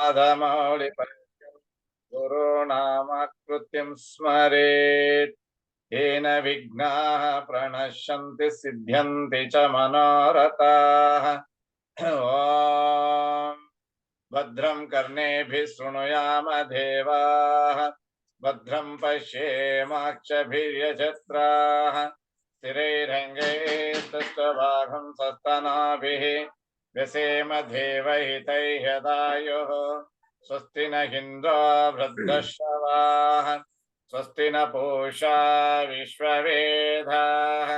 नाथमौलिपर्यं गुरूणामाकृतिं स्मरेत् येन विघ्नाः प्रणश्यन्ति सिद्ध्यन्ति च मनोरथाः। ॐ भद्रं कर्णेभिः शृणुयाम देवाः भद्रं पश्येमाक्षभिर्यजत्राः स्थिरैरङ्गैस्तुष्टुवागं सस्तनाभिः व्यसेम देवहितैः यदायुः स्वस्ति न इन्द्रो वृद्धश्रवाः स्वस्ति न पूषा विश्ववेदाः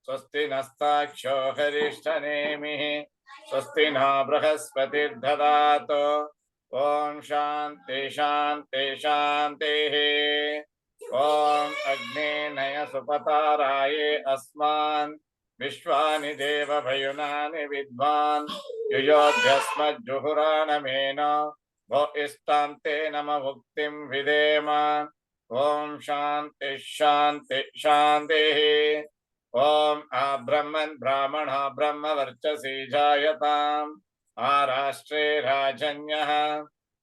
स्वस्ति नस्ताक्षो हरिष्ठनेमिः स्वस्ति न बृहस्पतिर्दधातु ॐ शान्ति शान्ति शान्तिः। ॐ अग्ने नय सुपताराये अस्मान् विश्वानि देवभयुनानि विद्वान् युयोध्यस्मज्जुहुराणमेन भो इष्टां ते नम मुक्तिं विधेम। ॐ शान्ति शान्ति शान्तिः। ॐ आब्रह्मन् ब्राह्मणः ब्रह्मवर्चसि जायताम् आराष्ट्रे राजन्यः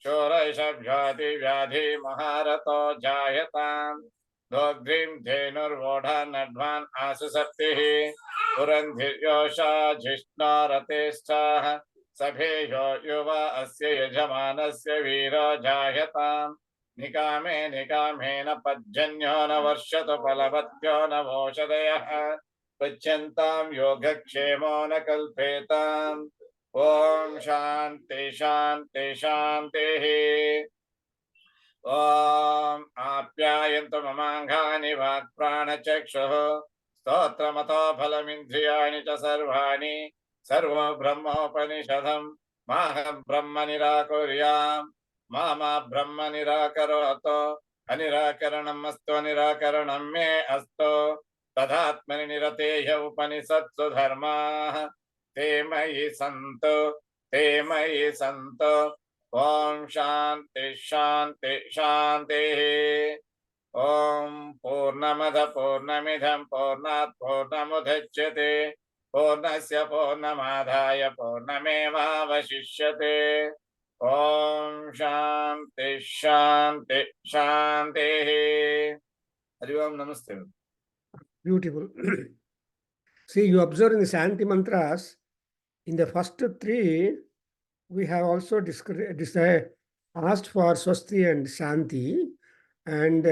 शोरैषव्याधि महारतो जायताम् दोग्ध्रीं धेनुर्वोढा नड्वान् आसुसप्तिः पुरन्धिर्योषा जिष्णोरतेष्ठाः सभेयो युवा अस्य यजमानस्य वीरो जायताम् निकामे निकामेन पज्जन्यो न वर्षतु फलवत्यो न वोषधयः पच्यन्तां योगक्षेमो न कल्पेताम्। ॐ शान्ति शान्ति शान्तिः। ॐ आप्यायन्तु ममाङ्गानि वाक्प्राणचक्षुः स्तोत्रमतो फलमिन्द्रियाणि च सर्वाणि सर्वो ब्रह्मोपनिषदम् माहं ब्रह्म निराकुर्याम् मा ब्रह्म निराकरोतु अनिराकरणम् अस्तु निराकरणं मे अस्तु तदात्मनि निरतेय उपनिषत्सु धर्माः ते मयि सन्तु ते मयि सन्तु। ॐ शान्ति शान्ति शान्तिः। ॐ पूर्णमद पूर्णमिदं पूर्णात् पूर्णमुदच्यते पूर्णस्य पूर्णमादाय पूर्णमेवावशिष्यते। ॐ शान्ति शान्ति शान्तिः। हरि ओम नमस्ते। Beautiful. See, you observe in the Shanti mantras, in the first three, we have also asked for Swasti and Shanti, and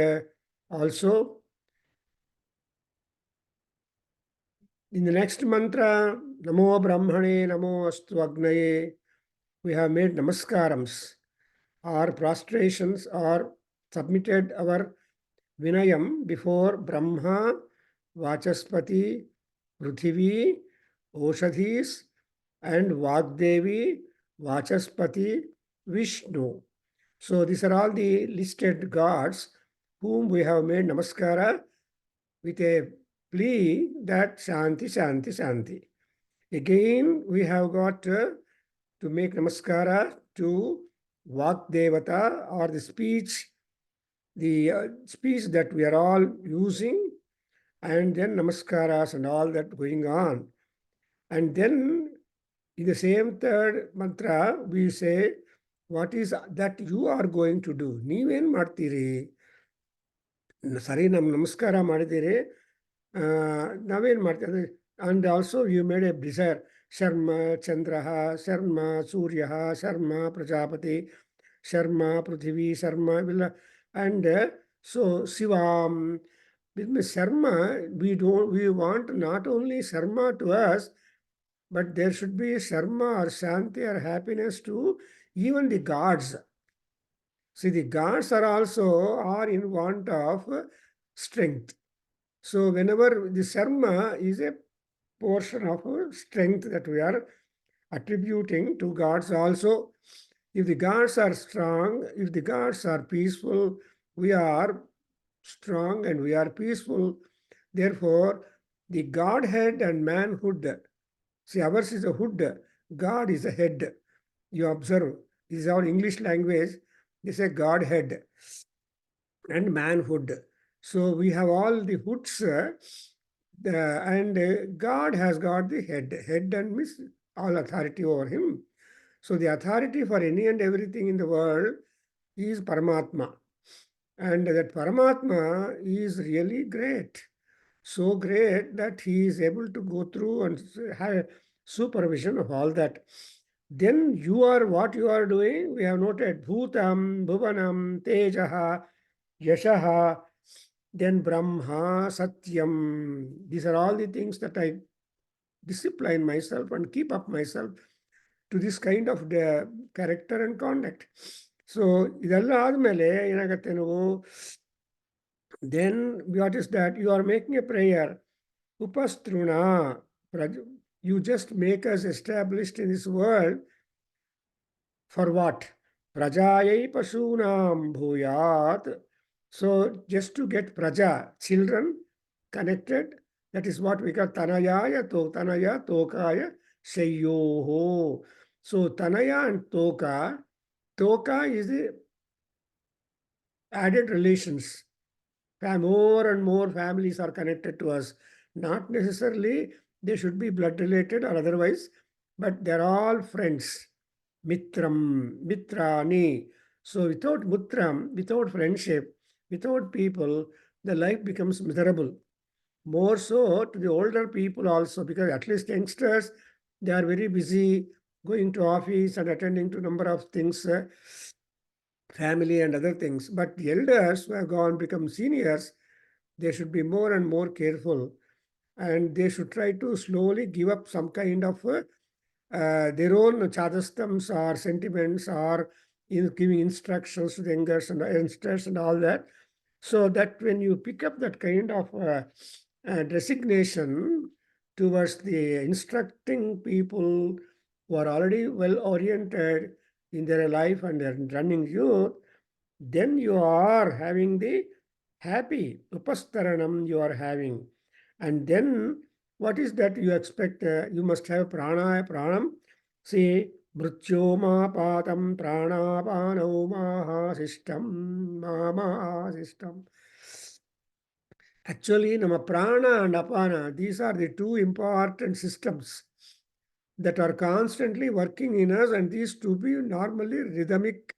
also in the next mantra, Namo Brahmane, Namo Astu Agnaye, we have made namaskarams, or prostrations, or submitted our Vinayam before Brahma, Vachaspati, Pruthivi, Oshadhis, and Vagdevi, Vachaspati, Vishnu. So these are all the listed gods whom we have made namaskara with a plea that Shanti, Shanti, Shanti. Again, we have got to make namaskara to Vagdevata, or the speech that we are all using, and then namaskaras and all that going on. And then in the same third mantra, we say, what is that you are going to do? Neeven martiri. Sari namaskara madidire. Naven martiri. And also you made a desire. Sharma Chandraha, Sharma Suryaha, Sharma Prajapati, Sharma Prithvi, Sharma. And so Shivam, with Sharma, we want not only Sharma to us, but there should be Sharma or Shanti or happiness to even the gods. See, the gods are in want of strength. So whenever the Sharma is a portion of strength that we are attributing to gods also. If the gods are strong, if the gods are peaceful, we are strong and we are peaceful. Therefore, the Godhead and manhood. See, ours is a hood, God is a head. You observe, this is our English language. They say Godhead and manhood. So we have all the hoods, and God has got the head. Head and means all authority over him. So the authority for any and everything in the world is Paramatma. And that Paramatma is really great. So great that he is able to go through and have supervision of all that. Then you are what you are doing. We have noted Bhutam, Bhuvanam, Tejaha, Yashaha, then Brahma, Satyam. These are all the things that I discipline myself and keep up myself to this kind of the character and conduct. So ಇದೆಲ್ಲ ಆದಮೇಲೆ ಏನಾಗುತ್ತೆ ನೀವು then what is that? You are making a prayer. Upastruna. You just make us established in this world for what? Prajayai Pasunam Bhuyat. So just to get Praja, children connected, that is what we call Tanayaya Tanaya Tokaya Shayoho. So Tanaya and Toka is the added relations. More and more families are connected to us. Not necessarily they should be blood related or otherwise, but they're all friends. Mitram, Mitrani. So without Mutram, without friendship, without people, the life becomes miserable. More so to the older people also, because at least youngsters, they are very busy going to office and attending to number of things, family and other things. But the elders who have gone become seniors, they should be more and more careful, and they should try to slowly give up some kind of their own chadastams or sentiments or in giving instructions to the youngsters and all that, so that when you pick up that kind of designation towards the instructing people who are already well oriented in their life and they're running youth, then you are having the happy upastaranam you are having. And then what is that you expect? You must have pranam. See, mrityoma patam pranapano mahasistam. Actually, nama prana and apana, these are the two important systems that are constantly working in us, and these to be normally rhythmic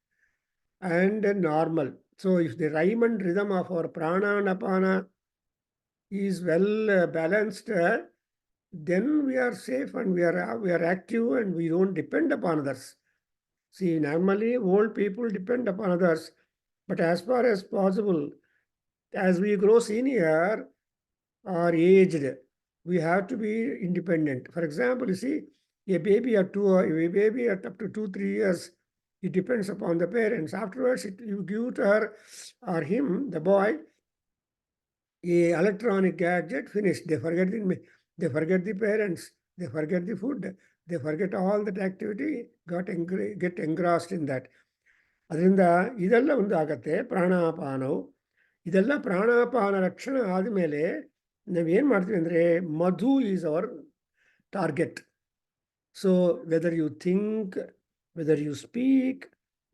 and normal. So if the rhyme and rhythm of our prana and apana is well balanced, then we are safe and we are active and we don't depend upon others. See, normally old people depend upon others, but as far as possible, as we grow senior or aged, we have to be independent. For example, you see, a baby at up to 2 3 years, it depends upon the parents. Afterwards, you give to her or him, the boy, a electronic gadget, finished. They forget the parents, they forget the food, they forget all that activity, get engrossed in that. ಅದರಿಂದ ಇದೆಲ್ಲ ಒಂದು ಆಗತ್ತೆ ಪ್ರಾಣಾಪಾನವು. ಇದೆಲ್ಲ ಪ್ರಾಣಾಪಾನ ರಕ್ಷಣೆ ಆದಮೇಲೆ ನಾವೇನು ಮಾಡ್ತೀವಿ ಅಂದರೆ madhu is our target. So whether you think, whether you speak,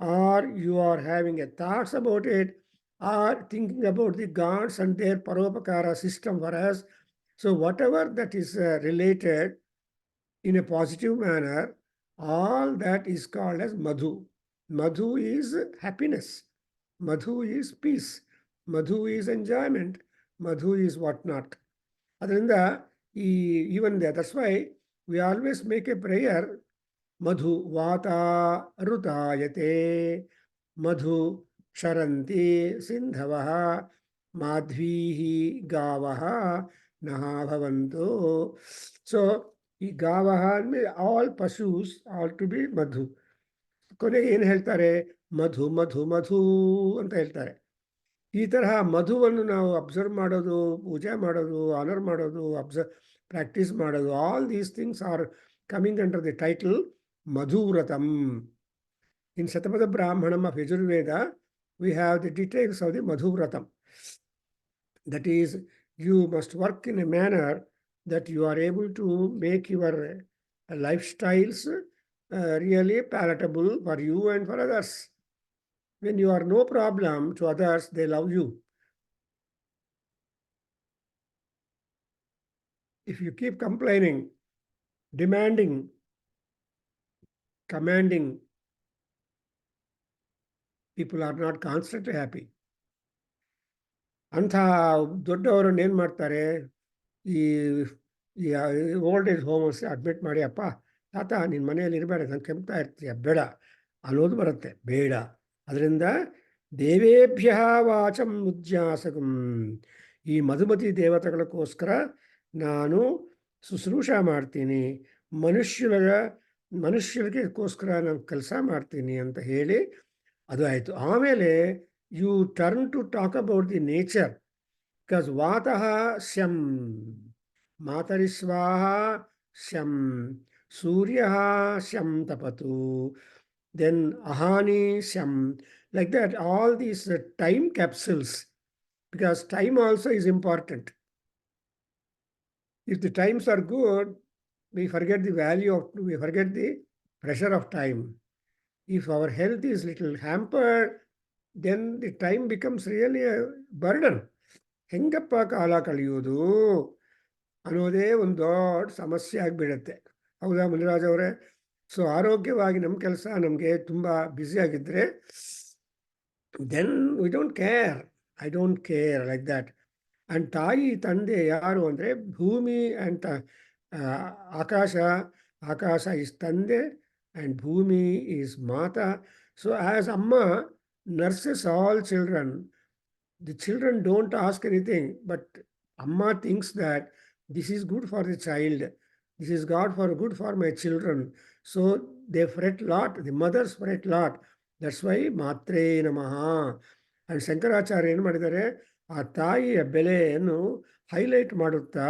or you are having a thoughts about it, or thinking about the gods and their paropakara system for us. So whatever that is related in a positive manner, all that is called as madhu. Madhu is happiness. Madhu is peace. Madhu is enjoyment. Madhu is whatnot. ಅದರಿಂದ even there, that's why we always make a prayer. Madhu vata rutayate, madhu ksharanti sindhavaha, madhvihi gavaha naha bhavantu. So ಈ ಗಾವಹ ಅಂದರೆ all ಪಶೂಸ್ all to B ಮಧು. ಕೊನೆಗೆ ಏನು ಹೇಳ್ತಾರೆ? ಮಧು ಮಧು ಮಧು ಅಂತ ಹೇಳ್ತಾರೆ. ಈ ತರಹ ಮಧುವನ್ನು ನಾವು ಅಬ್ಸರ್ವ್ ಮಾಡೋದು, ಪೂಜೆ ಮಾಡೋದು, ಆನರ್ ಮಾಡೋದು, ಪ್ರಾಕ್ಟೀಸ್ ಮಾಡೋದು, all these things are coming under the title Madhuvratam. In Shatapatha Brahmanam of Yajurveda we have the details of the madhuvratam. That is, you must work in a manner that you are able to make your lifestyles really palatable for you and for others. When you are no problem to others, they love you. If you keep complaining, demanding, commanding. People are not constantly happy. ಅಂಥ ದೊಡ್ಡವರನ್ನು ಏನು ಮಾಡ್ತಾರೆ, ಈ ಈ old age homes admit ಮಾಡಿ, ಅಪ್ಪ ತಾತ ನಿನ್ನ ಮನೆಯಲ್ಲಿ ಇರಬೇಡ, ನಾನು ಕೆಮ್ತಾ ಇರ್ತೀಯ, ಬೇಡ ಅನ್ನೋದು ಬರುತ್ತೆ. ಬೇಡ. ಅದರಿಂದ ದೇವೇಭ್ಯ ವಾಚಂ ಉಜ್ಜಾಸಕಂ, ಈ ಮಧುಮತಿ ದೇವತೆಗಳಿಗೋಸ್ಕರ ನಾನು ಶುಶ್ರೂಷ ಮಾಡ್ತೀನಿ, ಮನುಷ್ಯರಿಗೋಸ್ಕರ ನಾನು ಕೆಲಸ ಮಾಡ್ತೀನಿ ಅಂತ ಹೇಳಿ ಅದು ಆಯಿತು. ಆಮೇಲೆ you turn to talk about the nature, because ವಾತಃ ಶಂ, ಮಾತರಿ ಸ್ವಾಹ ಶಂ, ಸೂರ್ಯ ಶಂ ತಪತು, ದೆನ್ ಅಹಾನಿ ಶಂ, like that, all these time capsules, because time also is important. If the times are good, we forget the pressure of time. If our health is little hampered, then the time becomes really a burden. ಹೆಂಗಪ್ಪ ಕಾಲ ಕಳೆಯೋದು ಅನ್ನೋದೇ ಒಂದು ದೊಡ್ಡ ಸಮಸ್ಯೆ ಆಗಿಬಿಡುತ್ತೆ. ಹೌದಾ ಮುನಿರಾಜ್ ಅವರೇ? So ಆರೋಗ್ಯವಾಗಿ ನಮ್ಮ ಕೆಲಸ ನಮಗೆ ತುಂಬ ಬ್ಯುಸಿಯಾಗಿದ್ದರೆ, then we don't care. I don't care like that. And ತಾಯಿ ತಂದೆ ಯಾರು ಅಂದರೆ ಭೂಮಿ ಅಂತ ಆಕಾಶ ಈಸ್ ತಂದೆ and Bhumi is Mata. So as Amma nurses all children, the children don't ask anything, but Amma thinks that this is good for the child, this is good for my children. So they fret lot, the mothers fret lot. That's why Matre Namaha. And Shankaracharya ಏನು ಮಾಡಿದ್ದಾರೆ, ಆ ತಾಯಿಯ ಬೆಲೆಯನ್ನು highlight ಮಾಡುತ್ತಾ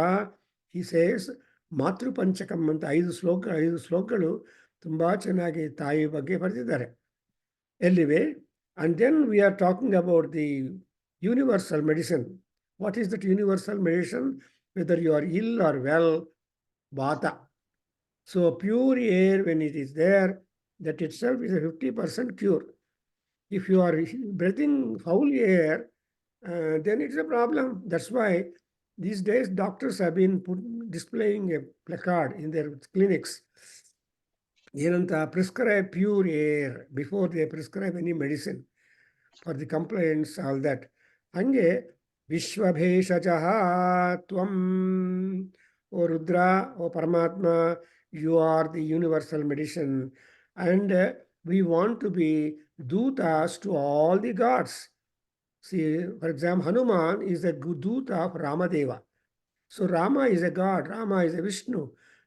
he says ಮಾತೃ ಪಂಚಕಂ ಅಂತ 5 ಶ್ಲೋಕಗಳು ತುಂಬ ಚೆನ್ನಾಗಿ ತಾಯಿ ಬಗ್ಗೆ ಬರೆದಿದ್ದಾರೆ ಎಲ್ಲಿವೆ. And then we are talking about the universal medicine. What is that universal medicine? Whether you are ill or well, vata. So pure air, when it is there, that itself is a 50% cure. If you are breathing foul air, then it's a problem. That's why these days doctors have been displaying a placard in their clinics. ಏನಂತ, prescribe pure air before they prescribe any medicine for the complaints, all that. ಹಾಗೆ ವಿಶ್ವಭೇಷಜಃ ತ್ವಂ, ಓ ರುದ್ರ, ಓ ಪರಮಾತ್ಮ, you are the universal medicine. And we want to be ದೂತಾಸ್ to all the gods. See, for example, Hanuman is a Duta of Ramadeva. So Rama is a god, Rama is a Vishnu.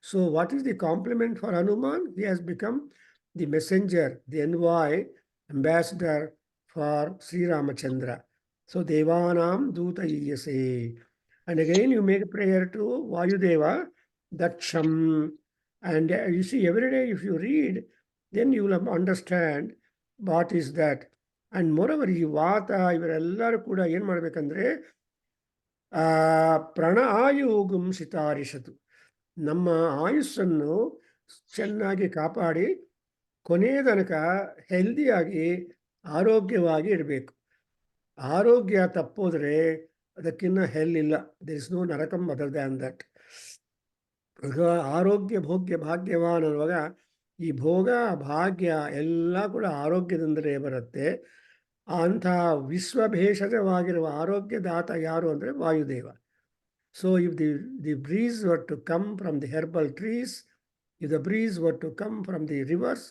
So what is the compliment for Hanuman? He has become the messenger, the envoy, ambassador for Sri Ramachandra. So Devanam Duta Yase. And again you make a prayer to Vayudeva, Daksham. And you see, every day if you read, then you will understand what is that. And moreover, ಈ ವಾತ ಇವರೆಲ್ಲರೂ ಕೂಡ ಏನು ಮಾಡಬೇಕಂದ್ರೆ, ಪ್ರಾಣಾಯುಗುಂ ಶಿತಾರಿಷತು, ನಮ್ಮ ಆಯುಸ್ಸನ್ನು ಚೆನ್ನಾಗಿ ಕಾಪಾಡಿ ಕೊನೆಯ ತನಕ ಹೆಲ್ದಿಯಾಗಿ ಆರೋಗ್ಯವಾಗಿ ಇರಬೇಕು. ಆರೋಗ್ಯ ತಪ್ಪೋದ್ರೆ ಅದಕ್ಕಿನ್ನ ಹೆಲ್ ಇಲ್ಲ. ದೇರ್ ಇಸ್ ನೋ ನರಕಂ ಅದರ್ ದ್ಯಾನ್ ದಟ್. ಆರೋಗ್ಯ ಭೋಗ್ಯ ಭಾಗ್ಯವಾನ್ ಅನ್ನುವಾಗ ಈ ಭೋಗ ಭಾಗ್ಯ ಎಲ್ಲ ಕೂಡ ಆರೋಗ್ಯದಿಂದಲೇ ಬರುತ್ತೆ. ಅಂಥ ವಿಶ್ವಭೇಷಜವಾಗಿರುವ ಆರೋಗ್ಯದಾತ ಯಾರು ಅಂದರೆ Vayudeva. So if the breeze were to come from the herbal trees, if the breeze were to come from the rivers,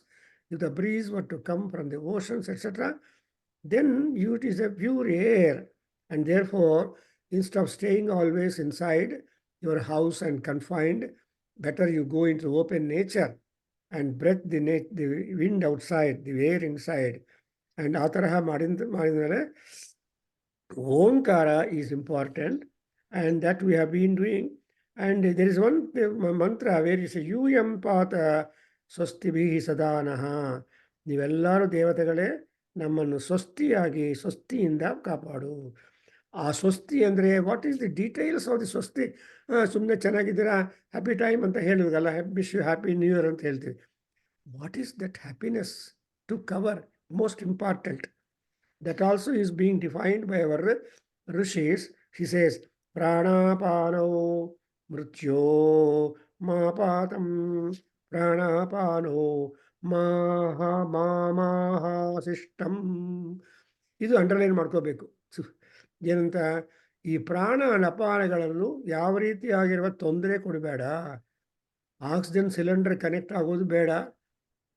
if the breeze were to come from the oceans, etc., then it is a pure air. And therefore, instead of staying always inside your house and confined, better you go into open nature and breathe the wind outside, the air inside. And ಆ ತರಹ ಮಾಡಿದ್ಮೇಲೆ ಓಂಕಾರ is important, and that we have been doing. And there is one mantra where you say, ಯೂಯಂ ಪಾತ ಸ್ವಸ್ತಿಭಿಃ ಸದಾನಃ. ನೀವೆಲ್ಲರೂ ದೇವತೆಗಳೇ ನಮ್ಮನ್ನು ಸ್ವಸ್ತಿಯಿಂದ ಕಾಪಾಡು. ಆ ಸ್ವಸ್ತಿ ಅಂದರೆ what is the details of the ಸ್ವಸ್ತಿ? ಸುಮ್ಮನೆ ಚೆನ್ನಾಗಿದ್ದೀರಾ, ಹ್ಯಾಪಿ ಟೈಮ್ ಅಂತ ಹೇಳುವುದಲ್ಲ, wish you happy new year ಅಂತ ಹೇಳ್ತೀವಿ. What is that happiness to cover? Most important. That also is being defined by our rishis. She says, pranapano mrityo mapatam, pranapano ಮಾಹ ಮಾಮಾಹ ಸಿಷ್ಟಂ. ಇದು underline ಮಾಡ್ಕೋಬೇಕು. ಏನಂತ, ಈ ಪ್ರಾಣ ಅಪಾನಗಳನ್ನು ಯಾವ ರೀತಿಯಾಗಿರುವ ತೊಂದರೆ ಕೊಡಬೇಡ. ಆಕ್ಸಿಜನ್ ಸಿಲಿಂಡರ್ ಕನೆಕ್ಟ್ ಆಗೋದು ಬೇಡ.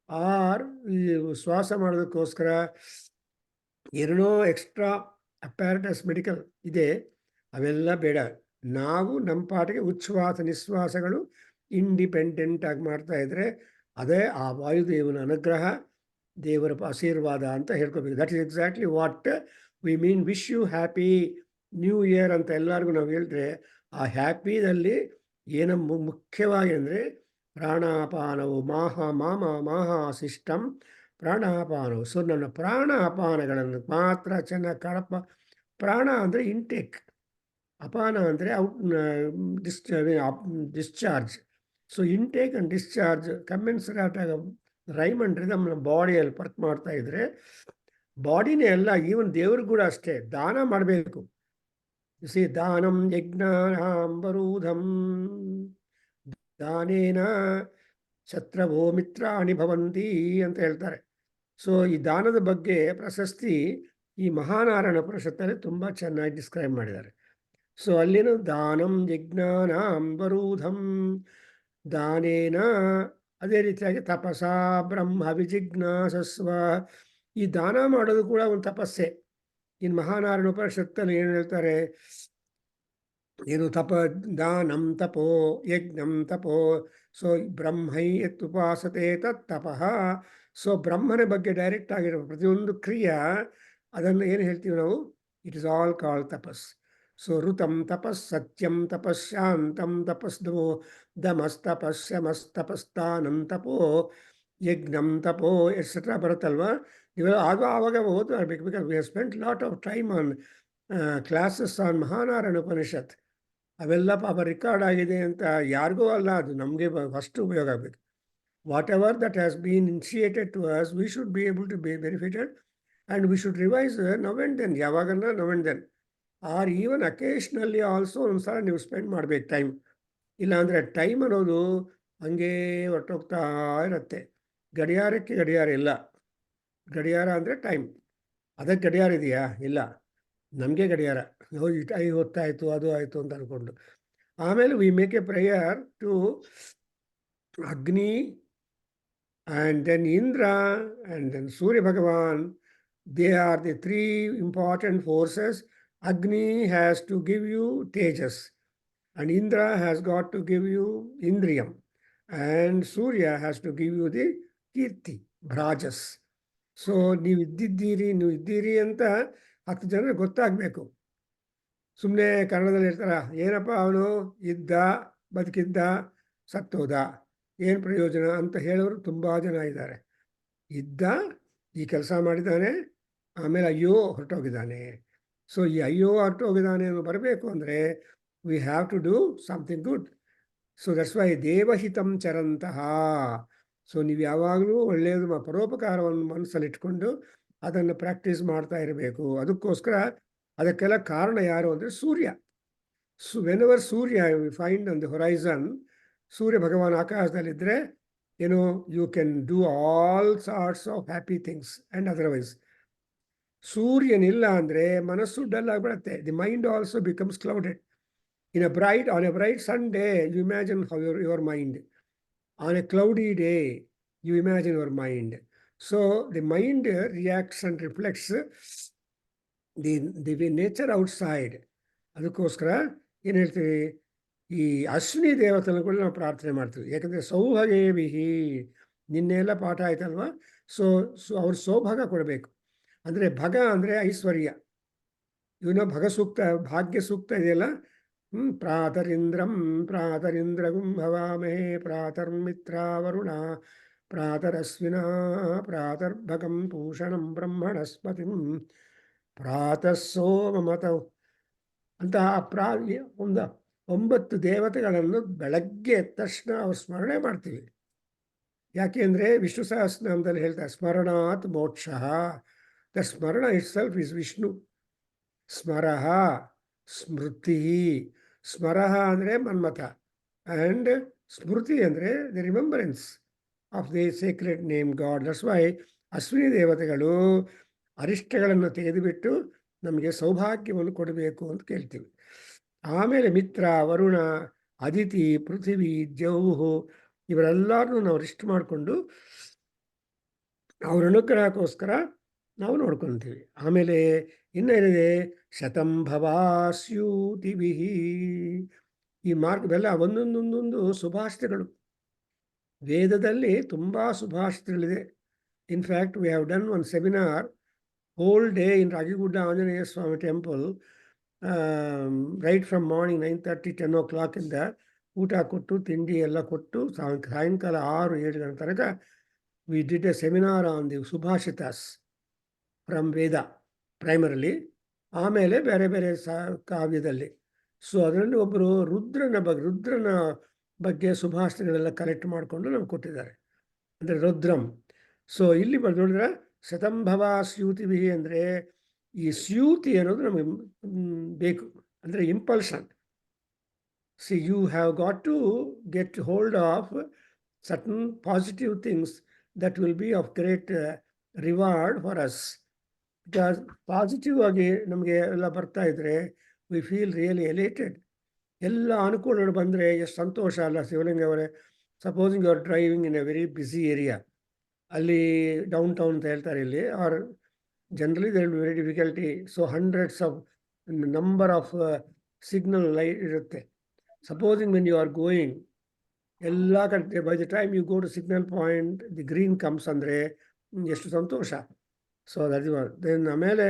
ಆರ್ ಈ ಶ್ವಾಸ ಮಾಡೋದಕ್ಕೋಸ್ಕರ ಏನೋ ಎಕ್ಸ್ಟ್ರಾ ಅಪ್ಯಾರಟಸ್ ಮೆಡಿಕಲ್ ಇದೆ, ಅವೆಲ್ಲ ಬೇಡ. ನಾವು ನಮ್ಮ ಪಾಟಿಗೆ ಉಚ್ಛ್ವಾಸ ನಿಶ್ವಾಸಗಳು ಇಂಡಿಪೆಂಡೆಂಟ್ ಆಗಿ ಮಾಡ್ತಾ ಇದ್ರೆ ಅದೇ ಆ ವಾಯುದೇವನ ಅನುಗ್ರಹ, ದೇವರ ಆಶೀರ್ವಾದ ಅಂತ ಹೇಳ್ಕೋಬೇಕು. That is exactly what we mean. Wish you happy new year ಅಂತ ಎಲ್ಲರಿಗೂ ನಾವು ಹೇಳಿದ್ರೆ, ಆ ಹ್ಯಾಪಿನಲ್ಲಿ ಏನು ಮುಖ್ಯವಾಗಿ ಅಂದರೆ ಪ್ರಾಣಾಪಾನವು ಮಾಹ ಸಿಸ್ಟಮ್ ಪ್ರಾಣಾಪಾನವು. ಸೊ ನನ್ನ ಪ್ರಾಣಾಪಾನಗಳನ್ನು ಮಾತ್ರ ಚೆನ್ನಾಗಿ ಕಳಪ. ಪ್ರಾಣ ಅಂದರೆ ಇಂಟೇಕ್, ಅಪಾನ ಅಂದರೆ out, discharge. So intake and discharge commensurate ಆಗ ರೈಮ್ ಅಂದರೆ ನಮ್ಮ ಬಾಡಿಯಲ್ಲಿ ವರ್ಕ್ ಮಾಡ್ತಾ ಇದ್ರೆ, ಬಾಡಿನೇ ಎಲ್ಲ, ಈವನ್ ದೇವ್ರಿಗೆ ಕೂಡ ಅಷ್ಟೇ ದಾನ ಮಾಡಬೇಕು. ಸಿ ದಾನಂ ಯಜ್ಞಾನಾಂಬರೂಧಂ ದಾನೇನ ಶತ್ರವೋ ಮಿತ್ರಾಣಿ ಭವಂತಿ ಅಂತ ಹೇಳ್ತಾರೆ. ಸೊ ಈ ದಾನದ ಬಗ್ಗೆ ಪ್ರಶಸ್ತಿ ಈ ಮಹಾನಾರಾಯಣ ಉಪನಿಷತ್ತಲ್ಲಿ ತುಂಬ ಚೆನ್ನಾಗಿ ಡಿಸ್ಕ್ರೈಬ್ ಮಾಡಿದ್ದಾರೆ. ಸೊ ಅಲ್ಲಿನ ದಾನಂ ಯಜ್ಞಾನಾಂಬರೂಧಂ ದಾನೇನ, ಅದೇ ರೀತಿಯಾಗಿ ತಪಸ ಬ್ರಹ್ಮ ವಿಜಿಜ್ಞಾಸಸ್ವ. ಈ ದಾನ ಮಾಡೋದು ಕೂಡ ಒಂದು ತಪಸ್ಸೆ. ಇನ್ನು ಮಹಾನಾರಾಯಣ ಉಪನಿಷತ್ತಲ್ಲಿ ಏನು ಹೇಳ್ತಾರೆ, ಏನು ತಪ ದಾನಂ ತಪೋ ಯಜ್ಞಂ ತಪೋ. ಸೊ ಬ್ರಹ್ಮೈ ಉಪಾಸತೆ ತತ್ ತಪಃ. ಸೊ ಬ್ರಹ್ಮನ ಬಗ್ಗೆ ಡೈರೆಕ್ಟ್ ಆಗಿರೋ ಪ್ರತಿಯೊಂದು ಕ್ರಿಯೆ, ಅದನ್ನು ಏನು ಹೇಳ್ತೀವಿ ನಾವು, ಇಟ್ ಇಸ್ ಆಲ್ ಕಾಲ್ಡ್ ತಪಸ್. ಸೊ ಋತಂ ತಪಸ್, ಸತ್ಯಂ ತಪಸ್, ಶಾಂತಂ ತಪಸ್ದೋ, ದಮಸ್ತಪಸ್ಯಮಸ್ತಪಸ್ತಾನಂ ತಪೋ, ಯಜ್ಞಂ ತಪೋ ಎಕ್ಸೆಟ್ರಾ ಬರುತ್ತಲ್ವ. ಇವೆಲ್ಲ ಆವಾಗ ಓದಬೇಕು. Because we have spent lot of time on classes on Mahanarayana Upanishad. ಅವೆಲ್ಲ ಪಾಪ ರೆಕಾರ್ಡ್ ಆಗಿದೆ ಅಂತ ಯಾರಿಗೂ ಅಲ್ಲ, ಅದು ನಮಗೆ ಫಸ್ಟ್ ಉಪಯೋಗ ಆಗಬೇಕು. Whatever that has been initiated to us, we should be able to be benefited and we should revise now and then, ಯಾವಾಗನ್ನ now and then, or even occasionally also ಒಂದ್ಸಲ ನೀವು ಸ್ಪೆಂಡ್ ಮಾಡಬೇಕು time. ಇಲ್ಲಾಂದರೆ time ಅನ್ನೋದು ಹಂಗೇ ಹೊರಟೋಗ್ತಾ ಇರುತ್ತೆ. ಗಡಿಯಾರಕ್ಕೆ ಗಡಿಯಾರ ಇಲ್ಲ. ಗಡಿಯಾರ ಅಂದರೆ ಟೈಮ್, ಅದಕ್ಕೆ ಗಡಿಯಾರ ಇದೆಯಾ? ಇಲ್ಲ. ನಮಗೆ ಗಡಿಯಾರ, ಹೊತ್ತಾಯಿತು ಅದು ಆಯಿತು ಅಂತ ಅಂದ್ಕೊಂಡು. ಆಮೇಲೆ we make a prayer to Agni and then Indra and then Surya Bhagavan. They are the three important forces. Agni has to give you Tejas, and Indra has got to give you Indriyam, and Surya has to give you the Kirti, Bhrajas. So ನೀವು ಇದ್ದೀರಿ ಅಂತ 10 ಜನರಿಗೆ ಗೊತ್ತಾಗಬೇಕು. ಸುಮ್ಮನೆ ಕನ್ನಡದಲ್ಲಿ ಹೇಳ್ತಾರ, ಏನಪ್ಪ ಅವನು ಇದ್ದ ಬದುಕಿದ್ದ ಸತ್ತೋದ, ಏನು ಪ್ರಯೋಜನ ಅಂತ ಹೇಳೋರು ತುಂಬ ಜನ ಇದ್ದಾರೆ. ಇದ್ದ, ಈ ಕೆಲಸ ಮಾಡಿದ್ದಾನೆ, ಆಮೇಲೆ ಅಯ್ಯೋ ಹೊರಟೋಗಿದ್ದಾನೆ. ಸೊ ಈ ಅಯ್ಯೋ ಹೊರಟೋಗಿದ್ದಾನೆ ಅನ್ನೋ ಬರಬೇಕು ಅಂದರೆ we have to do something good. So that's why ದೇವಹಿತಂ ಚರಂತಹ. ಸೊ ನೀವು ಯಾವಾಗಲೂ ಒಳ್ಳೆಯದು ಪರೋಪಕಾರವನ್ನು ಮನಸ್ಸಲ್ಲಿಟ್ಕೊಂಡು ಅದನ್ನು ಪ್ರಾಕ್ಟೀಸ್ ಮಾಡ್ತಾ ಇರಬೇಕು. ಅದಕ್ಕೋಸ್ಕರ ಅದಕ್ಕೆಲ್ಲ ಕಾರಣ ಯಾರು ಅಂದರೆ ಸೂರ್ಯ. Whenever Surya we find on the horizon, Surya Bhagavan ಆಕಾಶದಲ್ಲಿದ್ದರೆ ಏನು, you can do all sorts of happy things and otherwise. ಸೂರ್ಯನಿಲ್ಲ ಅಂದರೆ ಮನಸ್ಸು ಡಲ್ ಆಗಿಬಿಡುತ್ತೆ. The mind also becomes clouded. on a bright Sunday, you imagine how your mind. On a cloudy day, you imagine your mind. So the mind reacts and reflects the nature outside. ಅದಕ್ಕೋಸ್ಕರ ಏನು ಹೇಳ್ತೀವಿ, ಈ ಅಶ್ವಿನಿ ದೇವತೆಗಳು ನಾವು ಪ್ರಾರ್ಥನೆ ಮಾಡ್ತೀವಿ. ಯಾಕಂದರೆ ಸೌಭಾಗ್ಯವಿಹಿ, ನಿನ್ನೆಲ್ಲ ಪಾಠ ಆಯ್ತಲ್ವ. ಸೊ ಅವ್ರು ಸೌಭಾಗ್ಯ ಕೊಡಬೇಕು. ಅಂದರೆ ಭಗ ಅಂದರೆ ಐಶ್ವರ್ಯ. ಇವನು ಭಗ ಸೂಕ್ತ, ಭಾಗ್ಯ ಸೂಕ್ತ ಇದೆಯಲ್ಲ. ಪ್ರಾತರಿಂದ್ರಗುಂ ಭವಾಮಹೇ ಪ್ರಾತರ್ಮಿತ್ರಾವರುಣ ಪ್ರಾತರಶ್ವಿನಾ ಪ್ರಾತರ್ಭಗಂ ಪೂಷಣಂ ಬ್ರಹ್ಮಣಸ್ಪತಿಂ ಪ್ರಾತಃ ಸೋಮಮತ ಅಂತ ಒಂದು 9 ದೇವತೆಗಳನ್ನು ಬೆಳಗ್ಗೆ ಎದ್ದ ತಕ್ಷಣ ಅವ್ರು ಸ್ಮರಣೆ ಮಾಡ್ತೀವಿ. ಯಾಕೆ ಅಂದರೆ ವಿಷ್ಣು ಸಹಸ್ರನಾಮದಲ್ಲಿ ಹೇಳ್ತಾರೆ, ಸ್ಮರಣಾತ್ ಮೋಕ್ಷ. ದ ಸ್ಮರಣ ಇಟ್ ಸೆಲ್ಫ್ ಇಸ್ ವಿಷ್ಣು. ಸ್ಮರಃ ಸ್ಮೃತಿ. ಸ್ಮರಃ ಅಂದರೆ ಮನ್ಮಥ, ಆ್ಯಂಡ್ ಸ್ಮೃತಿ ಅಂದರೆ the remembrance of the secret name god. That's why Ashwini ದೇವತೆಗಳು ಅರಿಷ್ಟಗಳನ್ನು ತೆಗೆದುಬಿಟ್ಟು ನಮಗೆ ಸೌಭಾಗ್ಯವನ್ನು ಕೊಡಬೇಕು ಅಂತ ಕೇಳ್ತೀವಿ. ಆಮೇಲೆ ಮಿತ್ರ, ವರುಣ, ಅದಿತಿ, ಪೃಥಿವಿ, ಜೌಹು ಇವರೆಲ್ಲರನ್ನೂ ನಾವು ರಿಸ್ಟ್ ಮಾಡಿಕೊಂಡು ಅವ್ರ ಅನುಗ್ರಹಕ್ಕೋಸ್ಕರ ನಾವು ನೋಡ್ಕೊತೀವಿ. ಆಮೇಲೆ ಇನ್ನೇನಿದೆ, ಶತಂ ಭವಾಸ್ಯೂತಿಭಿ. ಈ ಮಾರ್ಗವೆಲ್ಲ ಒಂದೊಂದೊಂದೊಂದು ಸುಭಾಷಿತಗಳು. ವೇದದಲ್ಲಿ ತುಂಬ ಸುಭಾಷಿತಗಳಿದೆ. In fact we have done one seminar whole day in Ragiguda Anjaneya Swami temple, right from morning 9:30, 10 o'clock ಇಂದ ಊಟ ಕೊಟ್ಟು ತಿಂಡಿ ಎಲ್ಲ ಕೊಟ್ಟು ಸಾಯಂಕಾಲ 6-7 ಗಂಟೆ ತನಕ we did a seminar on the Subhashitas from Veda primarily. ಆಮೇಲೆ ಬೇರೆ ಬೇರೆ ಕಾವ್ಯದಲ್ಲಿ. ಸೊ ಅದರಲ್ಲಿ ಒಬ್ಬರು ರುದ್ರನ ಬಗ್ಗೆ ಸುಭಾಷಿತಗಳೆಲ್ಲ ಕಲೆಕ್ಟ್ ಮಾಡಿಕೊಂಡು ನಮ್ಗೆ ಕೊಟ್ಟಿದ್ದಾರೆ, ಅಂದರೆ ರುದ್ರಂ. ಸೊ ಇಲ್ಲಿ ನೋಡಿದ್ರೆ ಶತಂಭವ ಸ್ಯೂತಿಭಿ ಅಂದರೆ ಈ ಸ್ಯೂತಿ ಅನ್ನೋದು ನಮಗೆ ಬೇಕು, ಅಂದರೆ impulsion. See you have got to get hold of certain positive things that will be of great reward for us. Because positive ಆಗಿ ನಮಗೆ ಎಲ್ಲ ಬರ್ತಾ ಇದ್ರೆ ವಿ ಫೀಲ್ ರಿಯಲಿ ಎಲೇಟೆಡ್. ಎಲ್ಲ ಅನುಕೂಲಗಳು ಬಂದರೆ ಎಷ್ಟು ಸಂತೋಷ ಅಲ್ಲ ಶಿವಲಿಂಗ ಅವರೇ. Supposing you are driving in a very busy area, ಅಲ್ಲಿ ಡೌನ್ ಟೌನ್ ಅಂತ ಹೇಳ್ತಾರೆ ಇಲ್ಲಿ, or generally there will be very difficulty. So hundreds of number of signal light ಇರುತ್ತೆ. Supposing when you are going ಎಲ್ಲ ಕಡೆ, by the time you go to signal point the green comes ಅಂದರೆ ಎಷ್ಟು ಸಂತೋಷ. So that then ಆಮೇಲೆ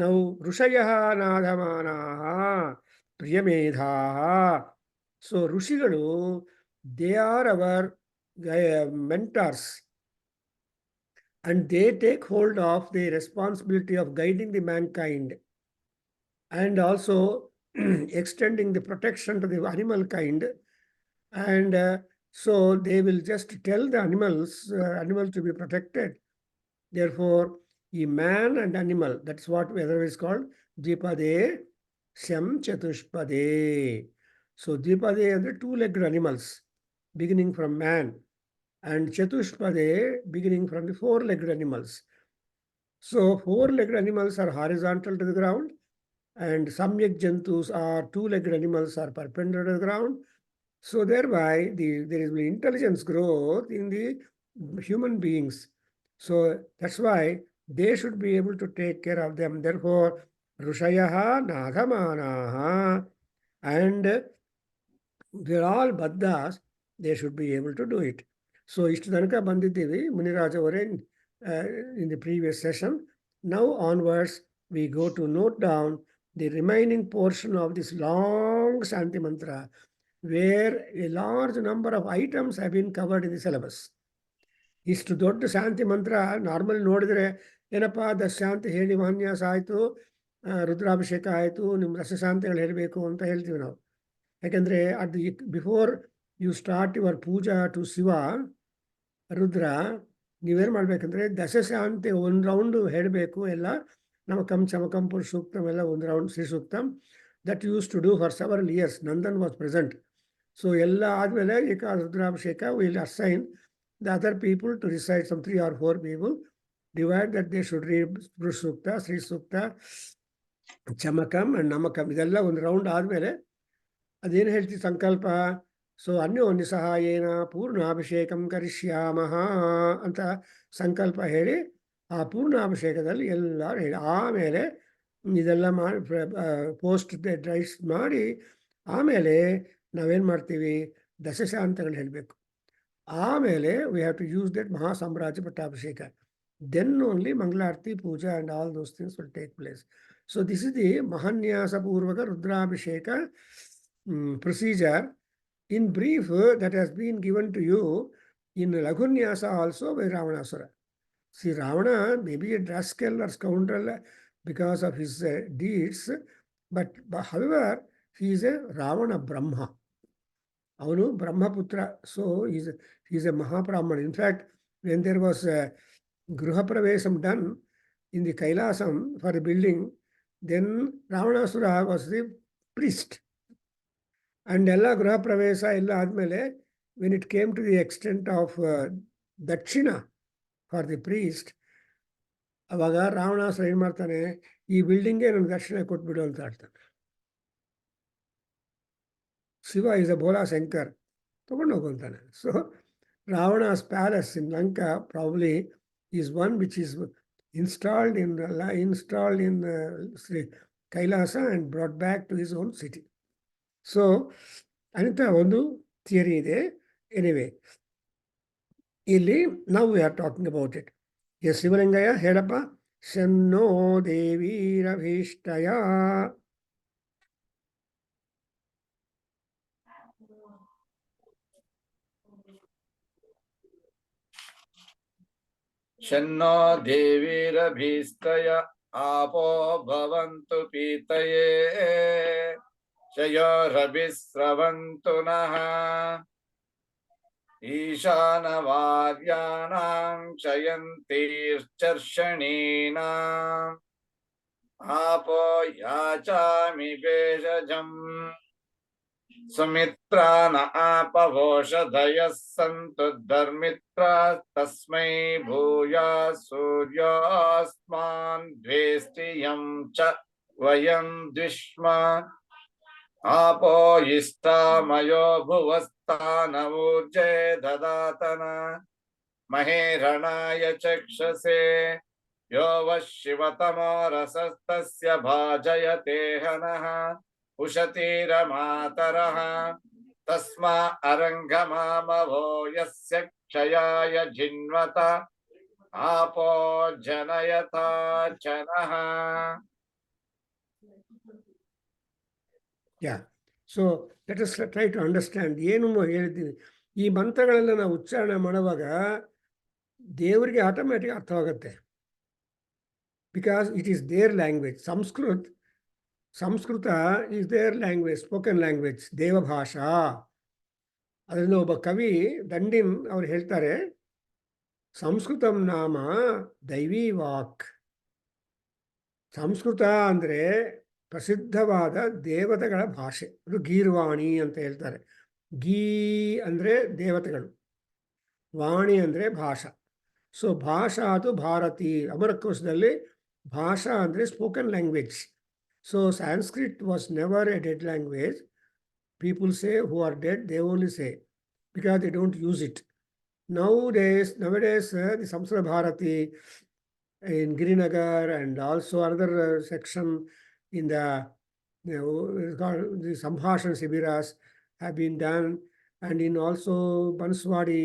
ನಾವು ಋಷಯ ನಾಧಮಾನಾ ಪ್ರಿಯಮೇಧಾ. ಸೊ ಋಷಿಗಳು they are our mentors, and they take hold of the responsibility of guiding the mankind and also extending the protection to the animal kind. And so they will just tell the animals to be protected. Therefore, a man and animal, that's what weather is called Dvipade Shyam Chatushpade. So Dvipade are the two-legged animals beginning from man, and Chatushpade beginning from the four-legged animals. So four-legged animals are horizontal to the ground, and Samyak Jantus are two-legged animals are perpendicular to the ground. So thereby there is intelligence growth in the human beings. So that's why they should be able to take care of them. Therefore, Rushayaha Nadhamanaha, and they're all Baddhas, they should be able to do it. So ಇಷ್ಟು ತನಕ ಬಂದಿದ್ದೀವಿ ಮುನಿರಾಜ್ ಅವರೇ in the previous session. Now onwards we go to note down the remaining portion of this long Shanti Mantra, where a large number of items have been covered in the syllabus. ಇಷ್ಟು ದೊಡ್ಡ ಶಾಂತಿ ಮಂತ್ರ normal ನೋಡಿದರೆ ಏನಪ್ಪ ದಶಾಂತಿ ಹೇಳಿ ಮಹಾನ್ಯಾಸ ಆಯಿತು, ರುದ್ರಾಭಿಷೇಕ ಆಯಿತು, ನಿಮ್ಮ ರಸಶಾಂತಿಗಳು ಹೇಳಬೇಕು ಅಂತ ಹೇಳ್ತೀವಿ ನಾವು. ಯಾಕೆಂದರೆ ಅದು before you start your puja to Shiva Rudra, ನೀವೇನು ಮಾಡಬೇಕಂದ್ರೆ ದಶಶಾಂತಿ ಒಂದು ರೌಂಡು ಹೇಳಬೇಕು. ಎಲ್ಲ ನಮಕಂ ಚಮಕಂ ಪುರುಷ ಸೂಕ್ತಂ ಎಲ್ಲ ಒಂದು round Sri Suktam that use to do for several years. Nandan was present. So ಎಲ್ಲ ಆದಮೇಲೆ ಏಕ ರುದ್ರಾಭಿಷೇಕ will assign the other people to recite, some 3 or 4 people, divide that they should read Purush Sukta, Sri Sukta, Chamakam and Namakam. ಇದೆಲ್ಲ ಒಂದು round ಆದಮೇಲೆ ಅದೇನು ಹೇಳ್ತೀವಿ ಸಂಕಲ್ಪ. ಸೊ ಅನ್ಯೋನ್ಯ ಸಹಾಯೇನ ಪೂರ್ಣಾಭಿಷೇಕಂ ಕರಿಷ್ಯಾಮಃ ಅಂತ ಸಂಕಲ್ಪ ಹೇಳಿ ಆ ಪೂರ್ಣಾಭಿಷೇಕದಲ್ಲಿ ಎಲ್ಲರೂ ಹೇಳಿ ಆಮೇಲೆ ಇದೆಲ್ಲ ಮಾಡಿ ಪೋಸ್ಟ್ ಡ್ರೈಸ್ ಮಾಡಿ ಆಮೇಲೆ ನಾವೇನು ಮಾಡ್ತೀವಿ, ದಶಶಾಂತಗಳು ಹೇಳಬೇಕು. ಆಮೇಲೆ we have to use that ಮಹಾಸಾಮ್ರಾಜ್ಯ ಪಟ್ಟಾಭಿಷೇಕ. ದೆನ್ ಓನ್ಲಿ ಮಂಗಳಾರತಿ puja and all those things will take place. So this is the ಮಹಾನ್ಯಾಸಪೂರ್ವಕ ರುದ್ರಾಭಿಷೇಕ procedure in brief that has been given to you in Laghunyasa also by Ravanasura. See, Ravana may be a rascal or scoundrel because of his deeds, but however, he is a Ravana Brahma. Avanu Brahmaputra, so he is a Mahabrahman. In fact, when there was a Gruhapravesam done in the Kailasam for the building, then Ravanasura was the priest. And ಎಲ್ಲ ಗೃಹ ಪ್ರವೇಶ ಎಲ್ಲ ಆದಮೇಲೆ when it came to the extent of dakshina for the priest. ಅವಾಗ ರಾವಣಾಸುರ ಏನು ಮಾಡ್ತಾನೆ, ಈ ಬಿಲ್ಡಿಂಗ್ಗೆ ನಮ್ಗೆ ದಕ್ಷಿಣ ಕೊಟ್ಬಿಡು ಅಂತ ಆಡ್ತಾನೆ. ಶಿವ ಇಸ್ ಅ ಬೋಲಾ ಶಂಕರ್, ತಗೊಂಡು ಹೋಗುವಂತಾನೆ. So Ravana's palace in Lanka probably is one which is installed in Sri Kailasa and brought back to his own city. So ಅಂತ ಒಂದು ಥಿಯರಿ ಇದೆ. ಎನಿವೆ, ಇಲ್ಲಿ ನಾವು we are talking about it. Yes Shivalingaiah ಹೇಳಪ್ಪ. ಶನ್ನೋ ದೇವೀರಭೀಷ್ಟಯ. ಶನ್ನೋ ದೇವೀರಭೀಸ್ತಯ ಆಪೋ ಭವಂತು ಪೀತಯೇ ಶಯೋರಭಿಸ್ರವಂತು ನಃ ಈಶಾನವಾರ್ಯಾಣಾಂ ಶಯಂತೀಶ್ಚರ್ಷಣೀನಾಂ ಆಪೋ ಯಾಚಾಮಿ ಭೇಷಜಂ ಸುಮಿತ್ರಾನ ಆಪವೋಷಧಯಃ ಸಂತು ಧರ್ಮಿತ್ರಾ ತಸ್ಮೈ ಭೂಯಾ ಸೂರ್ಯೋಸ್ಮಾನ್ ದ್ವೇಷ್ಟಿಯಂ ಚ ವಯಂ ದ್ವಿಷ್ಮ ಆಪೋ ಇಷ್ಟಾಮಯೋ ಭುವಸ್ಥಾನಮೂರ್ಜೆ ದದಾತನ ಮಹೇರಣಾಯ ಚಕ್ಷಸೆ ಯೋ ವಃ ಶಿವತಮೋ ರಸಸ್ತಸ್ಯ ಭಾಜಯತೆ ಹನಃ ಉಷತೀರಮಾತರಃ ತಸ್ಮಾ ಅರಂಗಮಾಮವೋ ಯಸ್ಯ ಕ್ಷಯಾಯ ಜಿನ್ವತ ಆಪೋ ಜನಯತಾ ಜನಃ. So let us try to understand ಏನು ಹೇಳಿದ್ದೀವಿ. ಈ ಮಂತ್ರಗಳೆಲ್ಲ ನಾವು ಉಚ್ಚಾರಣೆ ಮಾಡುವಾಗ ದೇವರಿಗೆ ಆಟೋಮ್ಯಾಟಿಕ್ ಅರ್ಥವಾಗುತ್ತೆ. Because it is their language. Sanskrit is their language, spoken language, ದೇವಭಾಷಾ. ಅದರಿಂದ ಒಬ್ಬ ಕವಿ ದಂಡಿನ್ ಅವ್ರು ಹೇಳ್ತಾರೆ, ಸಂಸ್ಕೃತಂ ನಾಮ ದೈವೀ ವಾಕ್. ಸಂಸ್ಕೃತ ಅಂದರೆ ಪ್ರಸಿದ್ಧವಾದ ದೇವತೆಗಳ ಭಾಷೆ. ಅದು ಗೀರ್ವಾಣಿ ಅಂತ ಹೇಳ್ತಾರೆ. ಗೀ ಅಂದರೆ ದೇವತೆಗಳು, ವಾಣಿ ಅಂದರೆ ಭಾಷಾ. ಸೊ ಭಾಷಾ ಅದು ಭಾರತಿ. ಅಮರಕೋಶದಲ್ಲಿ ಭಾಷಾ ಅಂದರೆ spoken language. So Sanskrit was never a dead language. People say who are dead, they only say because they don't use it. Nowadays, the Samskrita Bharati in Girinagar and also another section in the Sambhashan Shibiras have been done, and in also Banswadi,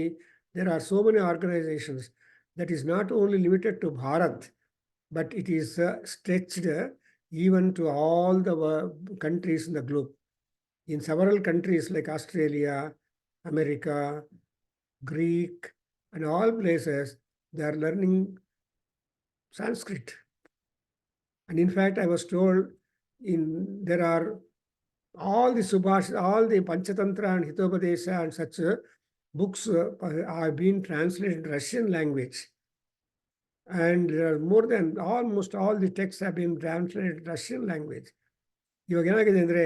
there are so many organizations that is not only limited to Bharat, but it is stretched even to all the countries in the globe. In several countries like Australia, America, Greek, and all places, they are learning Sanskrit. And in fact, I was told there are all the Panchatantra and Hitopadesha and such books are being translated in Russian language. And there are more than almost all the texts have been translated Russian language. ಇವಾಗ ಏನಾಗಿದೆ ಅಂದರೆ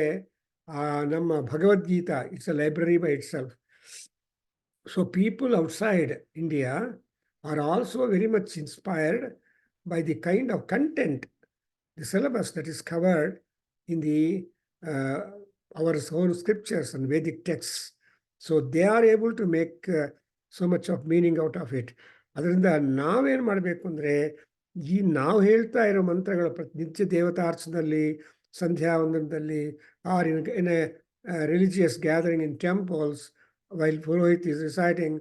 ನಮ್ಮ Bhagavadgita it's a library by it self. So people outside India are also very much inspired by the kind of content, the syllabus that is covered in the our own scriptures and Vedic text. So they are able to make so much of meaning out of it. ಅದರಿಂದ ನಾವೇನು ಮಾಡಬೇಕು ಅಂದರೆ, ಈ ನಾವು ಹೇಳ್ತಾ ಇರೋ ಮಂತ್ರಗಳು ನಿತ್ಯ ದೇವತಾರ್ಚನಲ್ಲಿ, ಸಂಧ್ಯಾ ವಂದನದಲ್ಲಿ, or in a religious gathering in temples while purohit is reciting,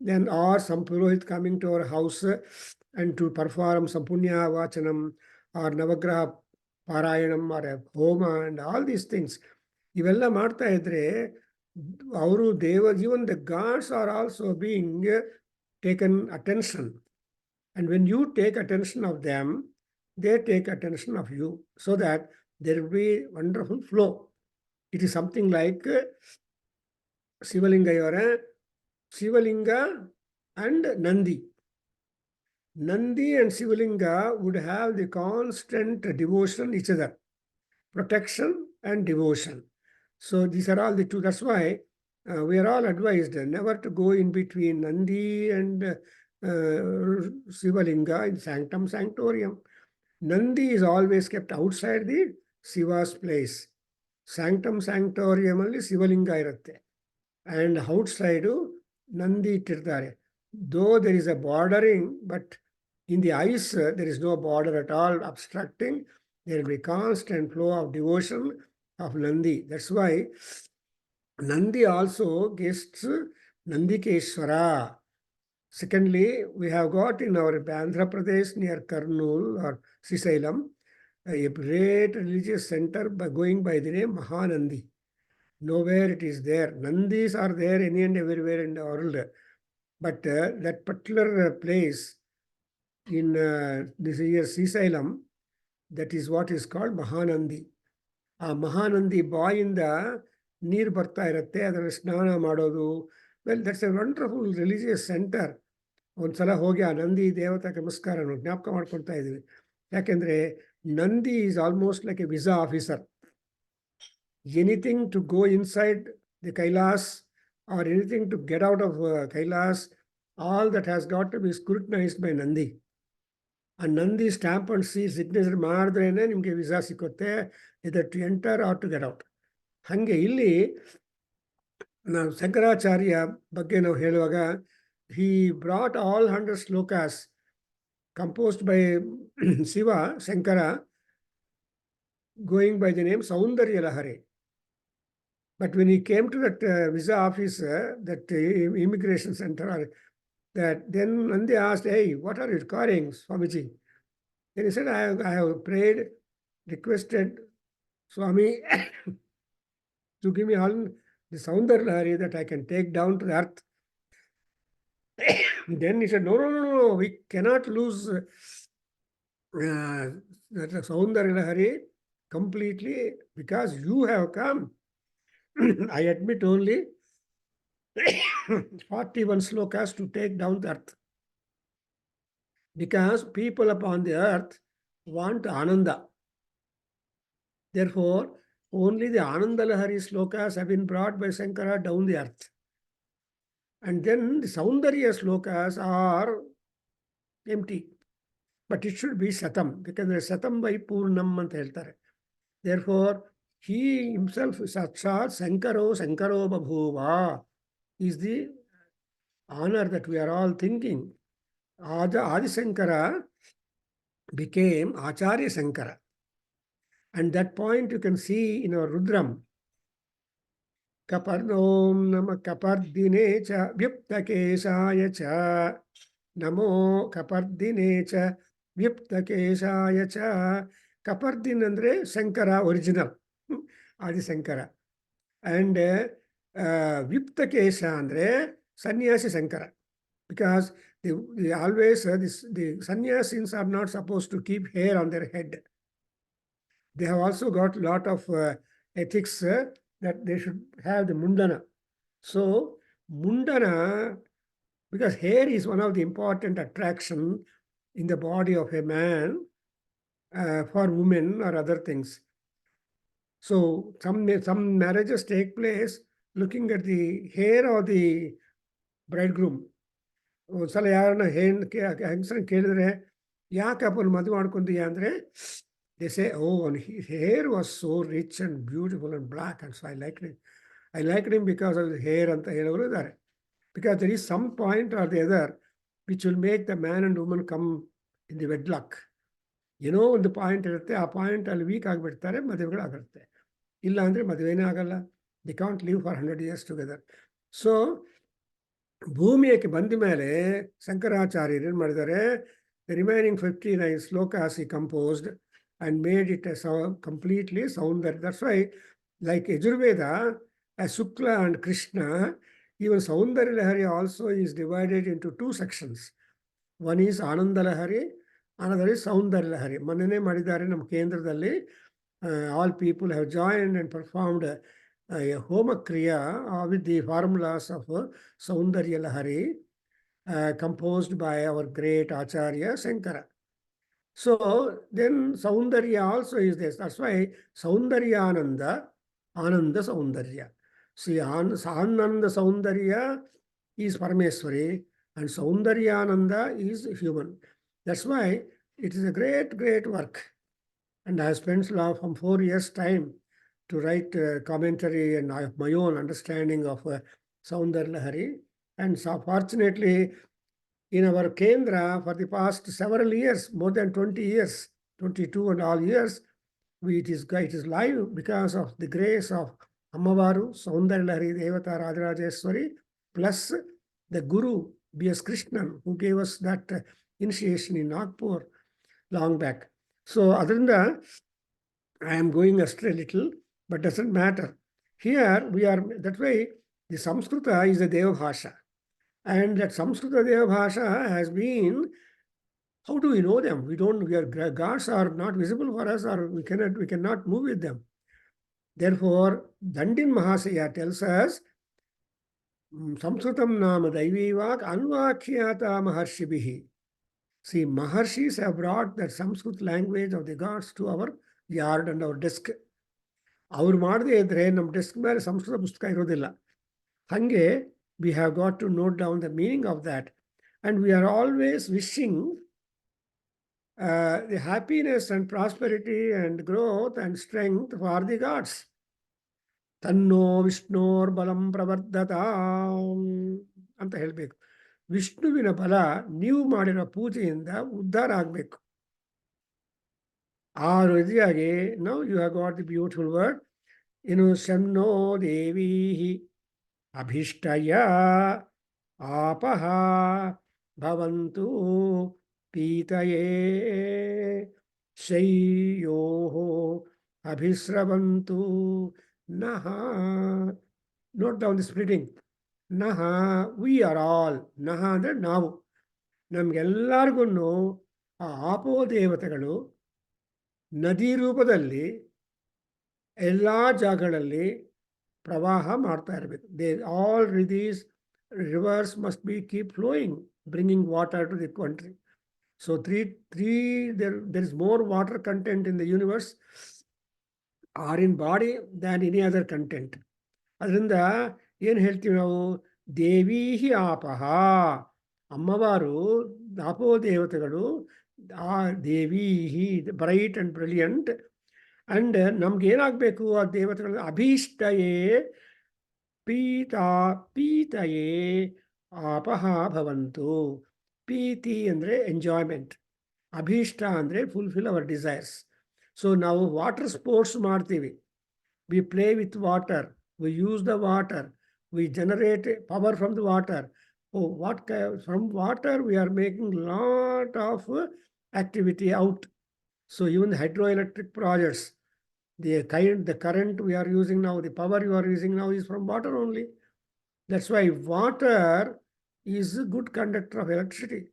then or some purohit coming to our house and to perform some punya vachanam or navagraha parayanam or a homa and all these things. ಇವೆಲ್ಲ ಮಾಡ್ತಾ ಇದ್ರೆ ಅವರು even the gods are also being taken attention, and when you take attention of them, they take attention of you, so that there will be wonderful flow. It is something like Shivalinga and Nandi. Nandi and Shivalinga would have the constant devotion each other, protection and devotion. So these are all the two. That's why we are all advised never to go in between Nandi and Sivalinga in Sanctum Sanctorium. Nandi is always kept outside the Shiva's place. Sanctum Sanctorium ಅಲ್ಲಿ ಶಿವಲಿಂಗ ಇರುತ್ತೆ. And outside Nandi ಇಟ್ಟಿರ್ತಾರೆ. Though there is a bordering, but in the ice there is no border at all obstructing. There will be constant flow of devotion of Nandi. That's why Nandi also guests Nandikeshwara. Secondly, we have got in our Andhra Pradesh near Kurnool or Srisailam a great religious center going by the name Mahanandi. Nowhere it is there. Nandis are there any and everywhere in the world. But that particular place in this year Srisailam, that is what is called Mahanandi. ಆ ಮಹಾನಂದಿ ಬಾಯಿಂದ ನೀರು ಬರ್ತಾ ಇರುತ್ತೆ, ಅದನ್ನು ಸ್ನಾನ ಮಾಡೋದು. Well, that's A wonderful religious centre. ಒಂದ್ಸಲ ಹೋಗಿ ಆ ನಂದಿ ದೇವತೆಗೆ ನಮಸ್ಕಾರನು ಜ್ಞಾಪಕ ಮಾಡ್ಕೊಳ್ತಾ ಇದ್ದೀವಿ. ಯಾಕೆಂದರೆ Nandi is almost like a visa officer. Anything to go inside the Kailash or anything to get out of Kailash, all that has got to be scrutinised by Nandi. ಆ Nandi stamp and signature ಮಾಡಿದ್ರೇ ನಿಮಗೆ ವಿಸಾ ಸಿಕ್ಕುತ್ತೆ, either to enter or to get out. ಹಾಗೆ ಇಲ್ಲಿ ನಾವು ಶಂಕರಾಚಾರ್ಯ ಬಗ್ಗೆ ನಾವು ಹೇಳುವಾಗ, he brought all 100 slokas composed by Shiva, Shankara, going by the name Saundarya Lahari. But when he came to that visa office, that immigration center, that then Nandi asked, "Hey, what are you carrying, Swamiji?" Then he said, I have prayed, requested Swami to give me all the Saundarya Lahari that I can take down to the earth. Then he said, no, we cannot lose that Saundarya Lahari completely because you have come. I admit only 41 slokas to take down the earth. Because people upon the earth want Ananda. Therefore, only the Ananda Lahari slokas have been brought by Shankara down the earth. And then the Saundarya slokas are empty. But it should be Satam, because Satam by Purnam anta heltare. Therefore, he himself, Sakshat Sankaro Babhuva, is the honor that we are all thinking. Adi Shankara became Acharya Shankara. And that point you can see in our Rudram. Kaparnom nama kapardine cha vyuptakeshaya cha namo kapardine cha vyuptakeshaya cha. Kapardin andre Shankara original, Adi Shankara. And Vyuptakesha andre Sannyasi Shankara. Because they always, the Sannyasins are not supposed to keep hair on their head. They have also got a lot of ethics that they should have the mundana. So mundana, because hair is one of the important attraction in the body of a man for women or other things. So some marriages take place looking at the hair of the bridegroom. ಒಂದ್ಸಲ ಯಾರನ್ನ ಹೆಂಗಸರನ್ನ ಕೇಳಿದ್ರೆ ಯಾಕಪ್ಪ ಮದುವೆ ಮಾಡ್ಕೊಂತೀಯ ಅಂದರೆ, they say, oh, and his hair was so rich and beautiful and black, and so I liked him. I liked him because of his hair ಅಂತ ಹೇಳೋರು ಇದ್ದಾರೆ. Because there is some point or the other which will make the man and woman come in the wedlock. ಏನೋ ಒಂದು point ಇರುತ್ತೆ, ಆ point ಅಲ್ಲಿ weak ಆಗಿಬಿಡ್ತಾರೆ, ಮದುವೆಗಳಾಗುತ್ತೆ. ಇಲ್ಲ ಅಂದರೆ ಮದುವೆನೇ ಆಗಲ್ಲ. They can't live for 100 years together. So ಭೂಮಿಯಕ್ಕೆ ಬಂದ ಮೇಲೆ ಶಂಕರಾಚಾರ್ಯರು ಏನು ಮಾಡಿದ್ದಾರೆ, the remaining 59 slokas he composed and made it as completely Saundarya. That's why, like Yajurveda, as Shukla and Krishna, even Saundarya Lahari also is divided into 2 sections. One is Ananda Lahari, another is Saundarya Lahari. Manane madidare nam kendradalli. All people have joined and performed a Homa Kriya with the formulas of Saundarya Lahari, composed by our great Acharya Shankara. So then Saundarya also is this. That's why Saundaryananda, Ananda Saundarya. See, Ananda Saundarya is Parameswari and Saundaryananda is human. That's why it is a great, great work. And I have spent from 4 years' time to write commentary and I have my own understanding of Saundar Lahari. And so fortunately, in our Kendra for the past several years, more than 20 years, 22 and all years, it is live because of the grace of Ammavaru, Saundar Lahari Devata Radharajeshwari, plus the Guru, B.S. Krishnan, who gave us that initiation in Nagpur long back. So, other than that, I am going astray a little, but doesn't matter. Here we are, that way, the Samskrita is a Deva Bhasha. And that Samskrita Deva Bhasha has been, how do we know them? Gods are not visible for us, or we cannot move with them. Therefore, Dandin Mahasaya tells us, Samskritam Nama Daivivak Anvakhyata Maharshibihi. See, Maharshis have brought that Sanskrit language of the gods to our yard and our desk. ಅವ್ರು ಮಾಡದೇ ಇದ್ರೆ ನಮ್ಮ desk ಮೇಲೆ ಸಂಸ್ಕೃತ ಪುಸ್ತಕ ಇರೋದಿಲ್ಲ. ಹಾಗೆ we have got to note down the meaning of that. And we are always wishing the happiness and prosperity and growth and strength for the gods. Tanno Vishnor Balam Pravardata ಅಂತ ಹೇಳಬೇಕು. ವಿಷ್ಣುವಿನ ಬಲ ನೀವು ಮಾಡಿರೋ ಪೂಜೆಯಿಂದ ಉದ್ಧಾರ ಆಗಬೇಕು. ಆ ರೀತಿಯಾಗಿ ನಾವು you have got the beautiful word ಇನ್ನು ಶನ್ನೋ ದೇವಿ ಅಭಿಷ್ಟಯ ಆಪಹ ಭವಂತು ಪೀತಯೇ ಶಯ್ಯೋ ಅಭಿಸ್ರವಂತು ನಃ. Note down the splitting. ನಃ, ವಿ ಆರ್ ಆಲ್. ನಃ ಅಂದರೆ ನಾವು. ನಮಗೆಲ್ಲರಿಗೂ ಆ ಆಪೋ ದೇವತೆಗಳು ನದಿ ರೂಪದಲ್ಲಿ ಎಲ್ಲ ಜಾಗಗಳಲ್ಲಿ ಪ್ರವಾಹ ಮಾಡ್ತಾ ಇರಬೇಕು. All these rivers must be keep flowing, bringing water to the country. So there is more water content in the universe or in body than any other content. ಅದರಿಂದ ಏನು ಹೇಳ್ತೀವಿ ನಾವು? ದೇವೀಹಿ ಆಪಹ, ಅಮ್ಮವಾರು ಆಪೋ ದೇವತೆಗಳು, ಆ ದೇವೀಹಿ ಬ್ರೈಟ್ ಅಂಡ್ ಬ್ರಿಲಿಯಂಟ್. ಅಂಡ್ ನಮ್ಗೆ ಏನಾಗಬೇಕು? ಆ ದೇವತೆಗಳ ಅಭೀಷ್ಟಯೇ ಪೀತಯೇ ಆಪಹ ಭವಂತು. ಪೀತಿ ಅಂದರೆ ಎಂಜಾಯ್ಮೆಂಟ್, ಅಭೀಷ್ಟ ಅಂದರೆ ಫುಲ್ಫಿಲ್ ಅವರ್ ಡಿಸೈರ್ಸ್. ಸೊ ನಾವು ವಾಟರ್ ಸ್ಪೋರ್ಟ್ಸ್ ಮಾಡ್ತೀವಿ. We play with water, we use the water, we generate power from the water. From water we are making lot of activity out. So even the hydroelectric projects, the current we are using now, the power you are using now is from water only. That's why water is a good conductor of electricity.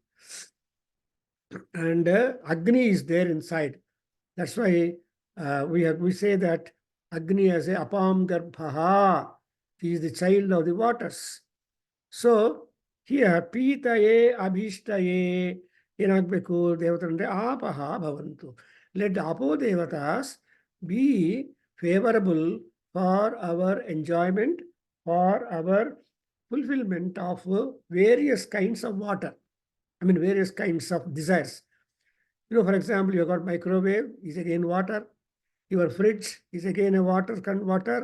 And Agni is there inside. That's why we say that Agni as a apam garbhaha. He is the child of the waters. So here ಪೀತಯೇ ಅಭೀಷ್ಟಯೇ ಏನಾಗಬೇಕು? ದೇವತಂದ್ರೆ ಆಪಹ ಭವಂತು. Let ಅಪೋ ದೇವತಾಸ್ be favourable for our enjoyment, for our fulfillment of various kinds of water. I mean various kinds of desires. You know, for example, you got microwave is again water. Your fridge is again a water.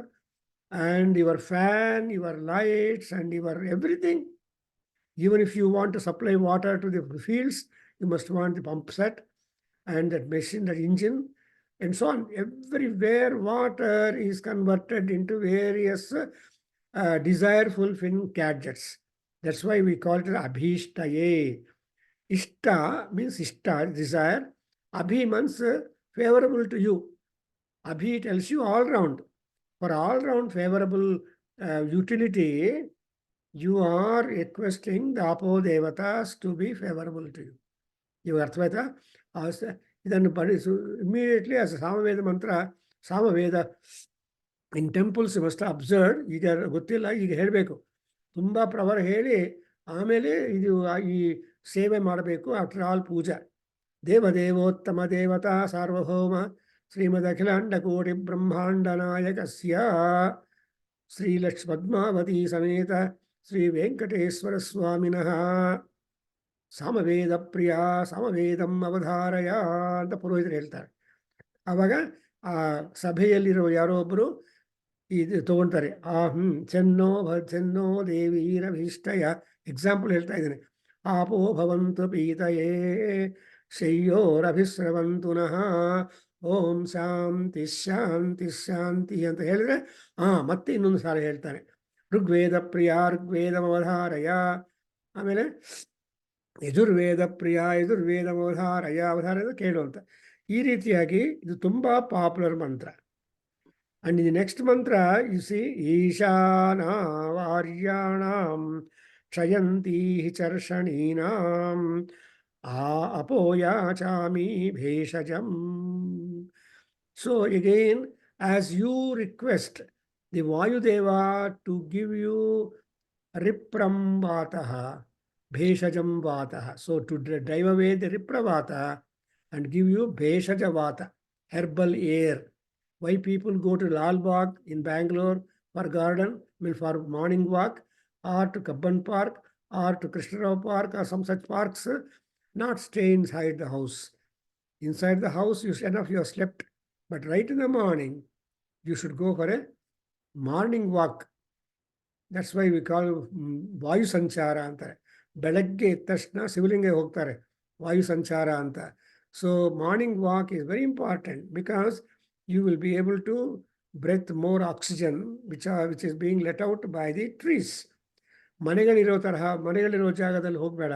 And your fan, your lights, and your everything. Even if you want to supply water to the fields, you must want the pump set and that machine, that engine, and so on. Everywhere water is converted into various desire fulfilling gadgets. That's why we call it abhishtaye. Ishta means ishta, desire. Abhi means favorable to you. Abhi tells you all round. For all-round favorable utility, you are requesting the apo devatas to be favorable to you. You ಅರ್ಥವಾಯ್ತಾ? ಇದನ್ನು immediately as a Samaveda mantra, Samaveda in temples you must observe. ಈಗ ಗೊತ್ತಿಲ್ಲ, ಈಗ ಹೇಳಬೇಕು. ತುಂಬ ಪ್ರವರ ಹೇಳಿ ಆಮೇಲೆ ಇದು ಈ ಸೇವೆ ಮಾಡಬೇಕು. ಆಫ್ಟರ್ ಆಲ್ ಪೂಜಾ. ದೇವದೇವೋತ್ತಮ ದೇವತಾ ಸಾರ್ವಭೌಮ ಶ್ರೀಮದ್ ಅಖಿಲಾಂಡ ಕೋಟಿ ಬ್ರಹ್ಮಾಂಡ ನಾಯಕಸ್ಯ ಶ್ರೀಲಕ್ಷ್ಮೀ ಪದ್ಮಾವತಿ ಸಮೇತ ಶ್ರೀ ವೆಂಕಟೇಶ್ವರ ಸ್ವಾಮಿನಃ ಸಾಮವೇದ ಪ್ರಿಯ ಸಮವೇದಂ ಅವಧಾರಯ ಅಂತ ಪುರೋಹಿತರು ಹೇಳ್ತಾರೆ. ಆವಾಗ ಆ ಸಭೆಯಲ್ಲಿರುವ ಯಾರೋ ಒಬ್ಬರು ಇದು ತಗೊಳ್ತಾರೆ. ಚೆನ್ನೋ ದೇವೀರಭೀಷ್ಟಯ. ಎಕ್ಸಾಂಪಲ್ ಹೇಳ್ತಾ ಇದ್ದೇನೆ. ಆಪೋ ಭವಂತು ಪೀತಯೇ ಶಯ್ಯೋರಭಿಸ್ರವಂತು ನಃ ಓಂ ಶಾಂತಿ ಶಾಂತಿ ಶಾಂತಿ ಅಂತ ಹೇಳಿದ್ರೆ ಮತ್ತೆ ಇನ್ನೊಂದು ಸಾರಿ ಹೇಳ್ತಾನೆ. ಋಗ್ವೇದ ಪ್ರಿಯ ಋಗ್ವೇದಮವಧಾರಯ. ಆಮೇಲೆ ಯಜುರ್ವೇದ ಪ್ರಿಯ ಯಜುರ್ವೇದಮವಧಾರಯ. ಅವಧಾರಯ ಕೇಳು ಅಂತ. ಈ ರೀತಿಯಾಗಿ ಇದು ತುಂಬ ಪಾಪ್ಯುಲರ್ ಮಂತ್ರ. And in the next mantra, you see, Ishana Varyanam Chayanti Charshaninam Apoya Chami Bheshajam. So again, as you request the Vayudeva to give you Ripram Vataha, Bheshajam Vataha. So to drive away the Ripravata and give you Bheshaja Vata, herbal air. Why people go to Lal Bagh in Bangalore for garden, for morning walk, or to Kabban Park, or to Krishnarao Park, or some such parks, not stay inside the house. Inside the house, you have slept. But right in the morning, you should go for a morning walk. That's why we call Vayu Sanchara anta. Belagge tashna sivalinge hogtare. Vayu Sanchara anta. So morning walk is very important because you will be able to breathe more oxygen, which is being let out by the trees. ಮನೆಗಳಿರೋ ತರಹ ಮನೆಗಳಿರೋ ಜಾಗದಲ್ಲಿ ಹೋಗಬೇಡ.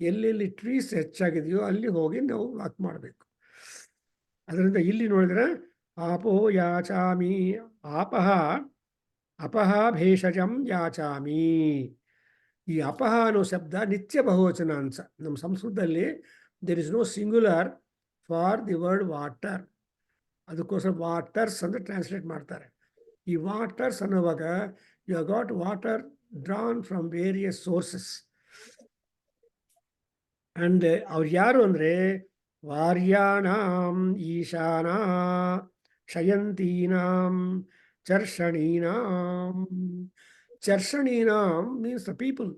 ಎಲ್ಲೆಲ್ಲಿ trees ಹೆಚ್ಚಾಗಿದೆಯೋ ಅಲ್ಲಿ ಹೋಗಿ ನಾವು walk ಮಾಡಬೇಕು. ಅದರಿಂದ ಇಲ್ಲಿ ನೋಡಿದ್ರೆ ಆಪೋ ಯಾಚಾಮಿ ಆಪಹ ಅಪಹ ಭೇಷಜಂ ಯಾಚಾಮಿ. ಈ ಅಪಹ ಅನ್ನೋ ಶಬ್ದ ನಿತ್ಯ ಬಹುವಚನ ಅನ್ಸ. ನಮ್ಮ ಸಂಸ್ಕೃತದಲ್ಲಿ there is no singular for the word water. ಅದಕ್ಕೋಸ್ಕರ ವಾಟರ್ಸ್ ಅಂತ ಟ್ರಾನ್ಸ್ಲೇಟ್ ಮಾಡ್ತಾರೆ. ಈ ವಾಟರ್ಸ್ ಅನ್ನುವಾಗ you have got water drawn from various sources. And ಅವ್ರು ಯಾರು ಅಂದರೆ ವಾರ್ಯಾಣಾಂ ಈಶಾನ ಶಯಂತೀನಾಂ ಚರ್ಷಣೀನಾಂ. ಚರ್ಷಣೀನಾಂ ಮೀನ್ಸ್ ದ ಪೀಪಲ್.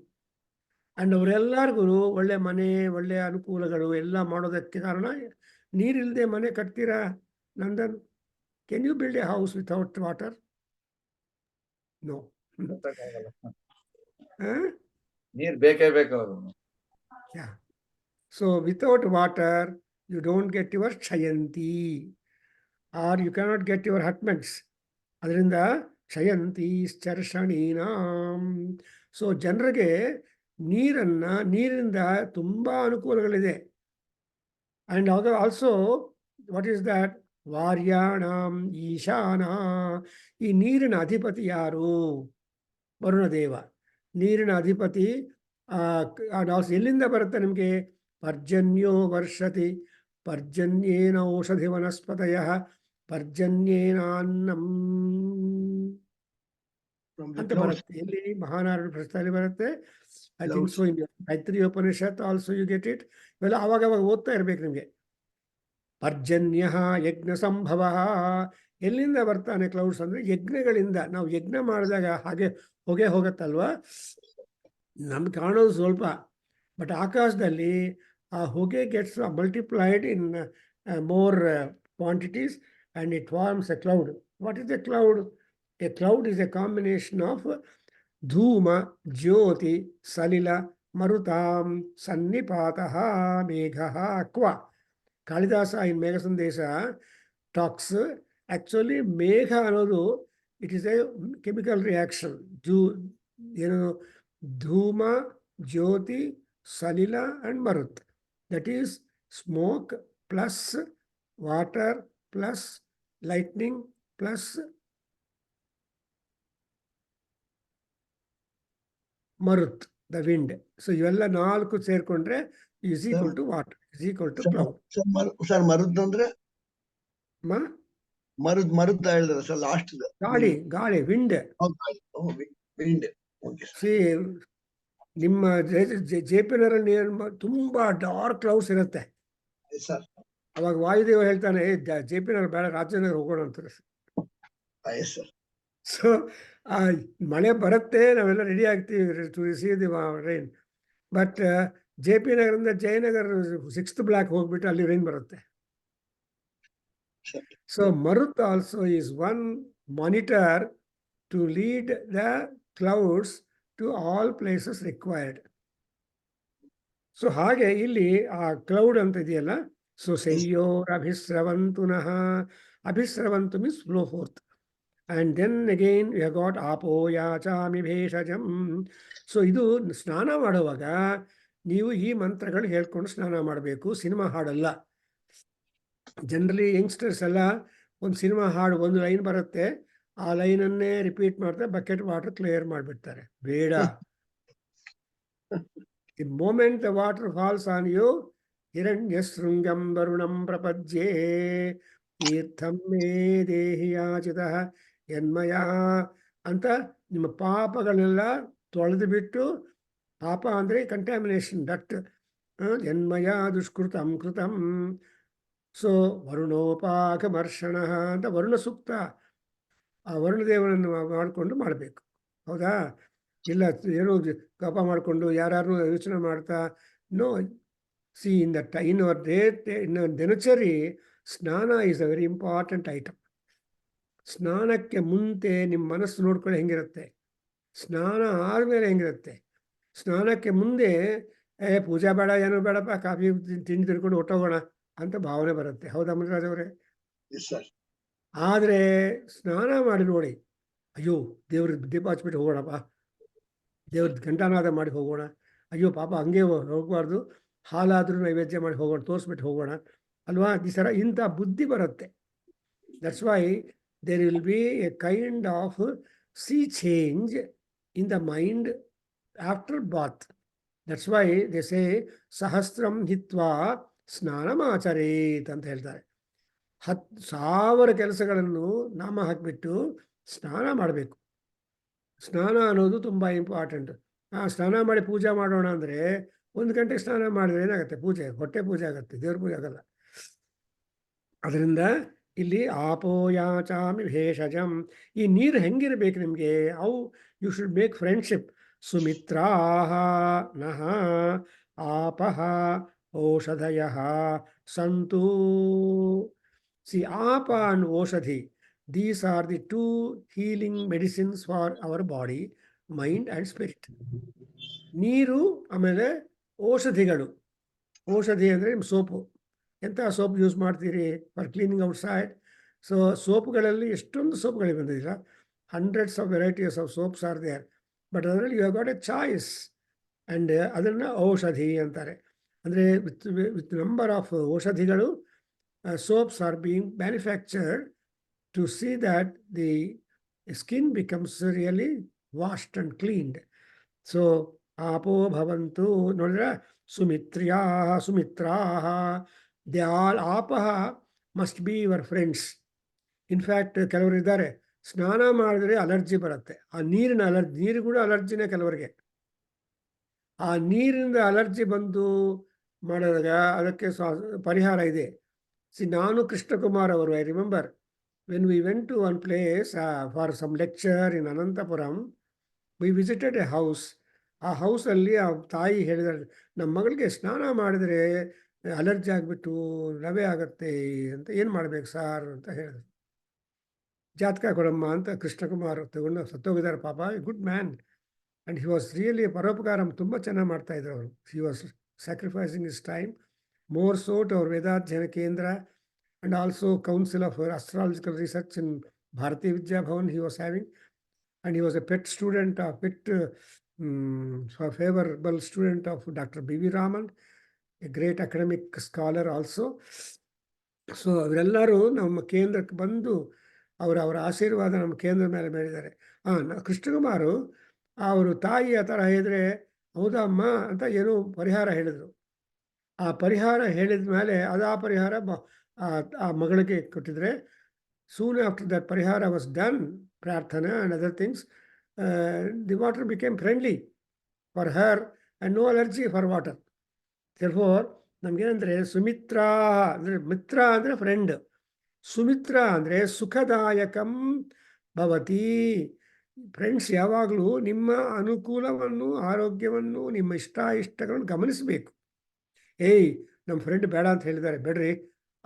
ಅಂಡ್ ಅವರೆಲ್ಲರಿಗೂ ಒಳ್ಳೆ ಮನೆ, ಒಳ್ಳೆ ಅನುಕೂಲಗಳು ಎಲ್ಲ ಮಾಡೋದಕ್ಕೆ ಕಾರಣ ನೀರಿಲ್ಲದೆ ಮನೆ ಕಟ್ತೀರಾ Nandan? Can you build a house without water? No. ನೀರ್ ಬೇಕೇ ಬೇಕು. Yeah. So without water, you don't get your Chayanti, or you cannot get your Hatmans. ಅದರಿಂದ ಕ್ಷಯಂತಿ ಚರ್ಷಣೀನಾಂ. ಸೊ ಜನರಿಗೆ ನೀರಿಂದ ತುಂಬ ಅನುಕೂಲಗಳಿದೆ. And also what is that? ವಾರ್ಯಾಣಾಂ ಈಶಾನ. ಈ ನೀರಿನ ಅಧಿಪತಿ ಯಾರು? ವರುಣದೇವ ನೀರಿನ ಅಧಿಪತಿ. ಎಲ್ಲಿಂದ ಬರುತ್ತೆ ನಿಮಗೆ? ಪರ್ಜನ್ಯೋ ವರ್ಷತಿ ಪರ್ಜನ್ಯೇನ ಔಷಧಿ ವನಸ್ಪತಯ ಪರ್ಜನ್ಯೇನ ಅನ್ನಂ ಅಂತ ಬರುತ್ತೆ. ಎಲ್ಲಿ? ಮಹಾನಾರಾಯಣ ಪ್ರಸ್ಥಾಲಿ ಬರುತ್ತೆ. I think so in Taittiriya Upanishad also you get it. ಇವೆಲ್ಲ ಅವಾಗ ಓದ್ತಾ ಇರ್ಬೇಕು ನಿಮಗೆ. ಪರ್ಜನ್ಯ ಯಜ್ಞ ಸಂಭವ. ಎಲ್ಲಿಂದ ಬರ್ತಾನೆ ಕ್ಲೌಡ್ಸ್ ಅಂದರೆ ಯಜ್ಞಗಳಿಂದ. ನಾವು ಯಜ್ಞ ಮಾಡಿದಾಗ ಹಾಗೆ ಹೊಗೆ ಹೋಗುತ್ತಲ್ವ, ನಮ್ಗೆ ಕಾಣೋದು ಸ್ವಲ್ಪ, ಬಟ್ ಆಕಾಶದಲ್ಲಿ ಆ ಹೊಗೆ gets multiplied in more quantities and it forms a cloud. What is a cloud? A cloud is a combination of ಧೂಮ, ಜ್ಯೋತಿ, ಸಲಿಲ, ಮರುತಾಂ, ಸನ್ನಿಪಾತಃ, ಮೇಘ, ಕ್ವ. ಕಾಳಿದಾಸ ಇನ್ ಮೇಘ ಸಂದೇಶ ಟಾಕ್ಸ್ ಆ್ಯಕ್ಚುಲಿ ಮೇಘ ಅನ್ನೋದು it is a chemical reaction. ಏನು? ಧೂಮ, ಜ್ಯೋತಿ, ಸಲಿಲ ಆ್ಯಂಡ್ ಮರುತ್. That is smoke plus water plus lightning plus ಮರುತ್, ದ ವಿಂಡ್. ಸೊ ಇವೆಲ್ಲ ನಾಲ್ಕು ಸೇರ್ಕೊಂಡ್ರೆ is equal to water, is equal to cloud. Sir ಮರುದ್ ಅಂದ್ರೆ ಮರುದ್ ಹೇಳಿದ್ರೆ ಸರ್ ಲಾಸ್ಟ್ ಗಾಳಿ ವಿಂಡ್. ನಿಮ್ಮ ಜೇಪಿನರಲ್ಲಿ ತುಂಬಾ ಡಾರ್ಕ್ ಕ್ಲೌಡ್ಸ್ ಇರುತ್ತೆ. ಅವಾಗ ವಾಯುದೇವ ಹೇಳ್ತಾನೆ, ಜೇಪಿನಗರ ಬೇಡ, ರಾಜನಗರ ಹೋಗೋಣ ಅಂತಾರೆ. ಸೊ ಆ ಮಳೆ ಬರುತ್ತೆ, ನಾವೆಲ್ಲ ರೆಡಿ ಆಗ್ತೀವಿ to receive the rain. But J P ನಗರದಿಂದ ಜಯನಗರ 6th ಬ್ಲಾಕ್ ಹೋಗ್ಬಿಟ್ಟು ಅಲ್ಲಿ ರೈನ್ ಬರುತ್ತೆ. ಸೊ ಮರುತ್ also is one monitor to lead the clouds to all places required. So ಹಾಗೆ ಇಲ್ಲಿ ಆ ಕ್ಲೌಡ್ ಅಂತ ಇದೆಯಲ್ಲ, ಸೊ ಸೆಯ್ಯೋರ್ ಅಭಿಸ್ರವಂತುನಃ, ಅಭಿಸ್ರವಂತು means flow forth. And then again we have got apo yachami bheshajam. So ಇದು ಸ್ನಾನ ಮಾಡುವಾಗ ನೀವು ಈ ಮಂತ್ರಗಳು ಹೇಳ್ಕೊಂಡು ಸ್ನಾನ ಮಾಡಬೇಕು, ಸಿನಿಮಾ ಹಾಡಲ್ಲ. ಜನರಲಿ ಯಂಗ್ಸ್ಟರ್ಸ್ ಎಲ್ಲ ಒಂದು ಸಿನಿಮಾ ಹಾಡು ಒಂದು ಲೈನ್ ಬರುತ್ತೆ, ಆ ಲೈನನ್ನೇ ರಿಪೀಟ್ ಮಾಡ್ತಾರೆ, ಬಕೆಟ್ ವಾಟರ್ ಕ್ಲಿಯರ್ ಮಾಡಿಬಿಡ್ತಾರೆ. ಬೇಡ. The moment the water falls on you, ಹಿರಣ್ಯ ಶೃಂಗಂ ವರುಣಂ ಪ್ರಪಜ್ಯೆ ತೀರ್ಥಂ ಮೇ ದೇಹಿ ಯಾಚಿತಃ ಯನ್ಮಯ ಅಂತ ನಿಮ್ಮ ಪಾಪಗಳೆಲ್ಲ ತೊಳೆದು ಬಿಟ್ಟು, ಪಾಪ ಅಂದರೆ ಕಂಟ್ಯಾಮಿನೇಷನ್, ಡಕ್ಟ್, ಯನ್ಮಯ ದುಷ್ಕೃತಂ ಕೃತಂ. ಸೊ ವರುಣೋಪಾಕಮರ್ಷಣ ಅಂತ ವರುಣ ಸೂಕ್ತ, ಆ ವರುಣದೇವನನ್ನು ಮಾಡಿಕೊಂಡು ಮಾಡಬೇಕು. ಹೌದಾ? ಇಲ್ಲ ಏನೋ ಕೋಪ ಮಾಡಿಕೊಂಡು ಯಾರು ಯೋಚನೆ ಮಾಡ್ತಾ, no. See in the in our in ದಿನಚರಿ ಸ್ನಾನ is a very important item. ಸ್ನಾನಕ್ಕೆ ಮುಂಚೆ ನಿಮ್ಮ ಮನಸ್ಸು ನೋಡ್ಕೊಳ್ಳಿ ಹೆಂಗಿರುತ್ತೆ, ಸ್ನಾನ ಆದಮೇಲೆ ಹೆಂಗಿರುತ್ತೆ. ಸ್ನಾನಕ್ಕೆ ಮುಂದೆ ಪೂಜಾ ಬೇಡ, ಏನೋ ಬೇಡಪ್ಪ, ಕಾಫಿ ತಿಂಡಿ ತಿಳ್ಕೊಂಡು ಹೊಟ್ಟೋಗೋಣ ಅಂತ ಭಾವನೆ ಬರುತ್ತೆ. ಹೌದಾ ಮುನಿರಾಜ್ ಅವರೇ? ಆದರೆ ಸ್ನಾನ ಮಾಡಿ ನೋಡಿ, ಅಯ್ಯೋ ದೇವ್ರ ದೀಪ ಹಚ್ಬಿಟ್ಟು ಹೋಗೋಣಪ್ಪ, ದೇವ್ರ ಘಂಟಾನಾದ ಮಾಡಿ ಹೋಗೋಣ, ಅಯ್ಯೋ ಪಾಪ ಹಂಗೆ ಹೋಗಬಾರ್ದು, ಹಾಲಾದರೂ ನೈವೇದ್ಯ ಮಾಡಿ ಹೋಗೋಣ, ತೋರಿಸ್ಬಿಟ್ಟು ಹೋಗೋಣ ಅಲ್ವಾ? ಈ ಥರ ಇಂಥ ಬುದ್ಧಿ ಬರುತ್ತೆ. That's why there will be a kind of sea change in the mind after bath. That's why they say sahasram hitva ಸ್ನಾನಮಾಚರೇತ್ ಅಂತ ಹೇಳ್ತಾರೆ. 10,000 ಕೆಲಸಗಳನ್ನು ನಾಮ ಹಾಕಿಬಿಟ್ಟು ಸ್ನಾನ ಮಾಡಬೇಕು. ಸ್ನಾನ ಅನ್ನೋದು ತುಂಬ ಇಂಪಾರ್ಟೆಂಟ್. ಸ್ನಾನ ಮಾಡಿ ಪೂಜೆ ಮಾಡೋಣ ಅಂದರೆ 1 ಗಂಟೆಗೆ ಸ್ನಾನ ಮಾಡಿದ್ರೆ ಏನಾಗುತ್ತೆ? ಪೂಜೆ, ಹೊಟ್ಟೆ ಪೂಜೆ ಆಗುತ್ತೆ, ದೇವ್ರ ಪೂಜೆ ಆಗಲ್ಲ. ಅದರಿಂದ ಇಲ್ಲಿ ಆಪೋ ಯಾಚಾಮಿ ಭೇಷಜಂ. ಈ ನೀರು ಹೆಂಗಿರಬೇಕು ನಿಮಗೆ? ಅವು ಯು ಶುಡ್ ಮೇಕ್ ಫ್ರೆಂಡ್ಶಿಪ್. ಸುಮಿತ್ರಾಹ ನಃ ಆಪಃ ಓಷಧಯಃ ಸಂತು. ಸಿ ಆಪ ಅಂಡ್ ಓಷಧಿ, these are the 2 healing medicines for our body, mind and spirit. ನೀರು ಆಮೇಲೆ ಔಷಧಿಗಳು. ಔಷಧಿ ಅಂದರೆ ನಿಮ್ಮ ಸೋಪು. ಎಂಥ ಸೋಪ್ ಯೂಸ್ ಮಾಡ್ತೀರಿ for cleaning outside? So ಸೋಪ್ಗಳಲ್ಲಿ ಎಷ್ಟೊಂದು ಸೋಪ್ಗಳಿಗೆ ಬಂದಿಲ್ಲ, hundreds of varieties of soaps are there. But ಅದರಲ್ಲಿ you have got a choice, and ಅದನ್ನು ಔಷಧಿ ಅಂತಾರೆ. ಅಂದರೆ ವಿತ್ ನಂಬರ್ ಆಫ್ ಔಷಧಿಗಳು, soaps are being manufactured to see that the skin becomes really washed and cleaned. So ಆಪೋ ಭವಂತು ನೋಡಿದ್ರೆ ಸುಮಿತ್ರ್ಯಾ ಸುಮಿತ್ರಾಹ, ದೇ ಆಲ್ ಆಪಹ must be your friends. In fact ಕೆಲವರು ಇದ್ದಾರೆ, ಸ್ನಾನ ಮಾಡಿದ್ರೆ ಅಲರ್ಜಿ ಬರುತ್ತೆ, ಆ ನೀರಿನ ಅಲರ್ಜಿ, ನೀರು ಕೂಡ ಅಲರ್ಜಿನೇ ಕೆಲವರಿಗೆ. ಆ ನೀರಿನಿಂದ ಅಲರ್ಜಿ ಬಂದು ಮಾಡಿದಾಗ ಅದಕ್ಕೆ ಪರಿಹಾರ ಇದೆ. ನಾನು ಕೃಷ್ಣಕುಮಾರ್ ಅವರು, I remember when we went to one place for some lecture in Anantapuram, we visited a house. ಆ ಹೌಸಲ್ಲಿ ಆ ತಾಯಿ ಹೇಳಿದಾರೆ, ನಮ್ಮ ಮಗಳಿಗೆ ಸ್ನಾನ ಮಾಡಿದರೆ ಅಲರ್ಜಿ ಆಗಿಬಿಟ್ಟು ರವೆ ಆಗುತ್ತೆ ಅಂತ, ಏನು ಮಾಡಬೇಕು ಸಾರ್ ಅಂತ ಹೇಳಿದ್ರು. ಜಾತಕ ಕೊಡಮ್ಮ ಅಂತ ಕೃಷ್ಣಕುಮಾರ್ ತಗೊಂಡು ಸತ್ತೋಗಿದ್ದಾರೆ ಪಾಪ. Good man, and he was really ಪರೋಪಕಾರ ತುಂಬ ಚೆನ್ನಾಗಿ ಮಾಡ್ತಾಯಿದ್ರು ಅವರು. He was sacrificing is time more so to our Vedadhyayana Kendra and also council of astrological research in Bharatiya Vidyabhavan he was having. And he was a pet student of favorable student of Dr. B.V. Raman, a great academic scholar also. So ಅವರೆಲ್ಲರೂ ನಮ್ಮ ಕೇಂದ್ರಕ್ಕೆ ಬಂದು ಅವರ ಆಶೀರ್ವಾದ ನಮ್ಮ ಕೇಂದ್ರ ಮೇಲೆ ಮಾಡಿದ್ದಾರೆ. ಕೃಷ್ಣಕುಮಾರು ಅವರು ತಾಯಿ ಆ ಥರ ಹೇಳಿದರೆ, ಹೌದಾ ಅಮ್ಮ ಅಂತ ಏನೋ ಪರಿಹಾರ ಹೇಳಿದರು. ಆ ಪರಿಹಾರ ಹೇಳಿದ ಮೇಲೆ ಆ ಪರಿಹಾರ ಆ ಮಗಳಿಗೆ ಕೊಟ್ಟಿದ್ರೆ, soon after that parihara was done, prarthana and other things, the water became friendly for her and no allergy for water. Therefore, ನಮಗೇನಂದರೆ Sumitra ಅಂದರೆ ಮಿತ್ರ ಅಂದರೆ ಫ್ರೆಂಡ್, ಸುಮಿತ್ರ ಅಂದರೆ ಸುಖದಾಯಕಂ ಭವತಿ. ಫ್ರೆಂಡ್ಸ್ ಯಾವಾಗಲೂ ನಿಮ್ಮ ಅನುಕೂಲವನ್ನು, ಆರೋಗ್ಯವನ್ನು, ನಿಮ್ಮ ಇಷ್ಟಗಳನ್ನು ಗಮನಿಸಬೇಕು. ಏಯ್, ನಮ್ಮ ಫ್ರೆಂಡ್ ಬೇಡ ಅಂತ ಹೇಳಿದ್ದಾರೆ, ಬೇಡ್ರಿ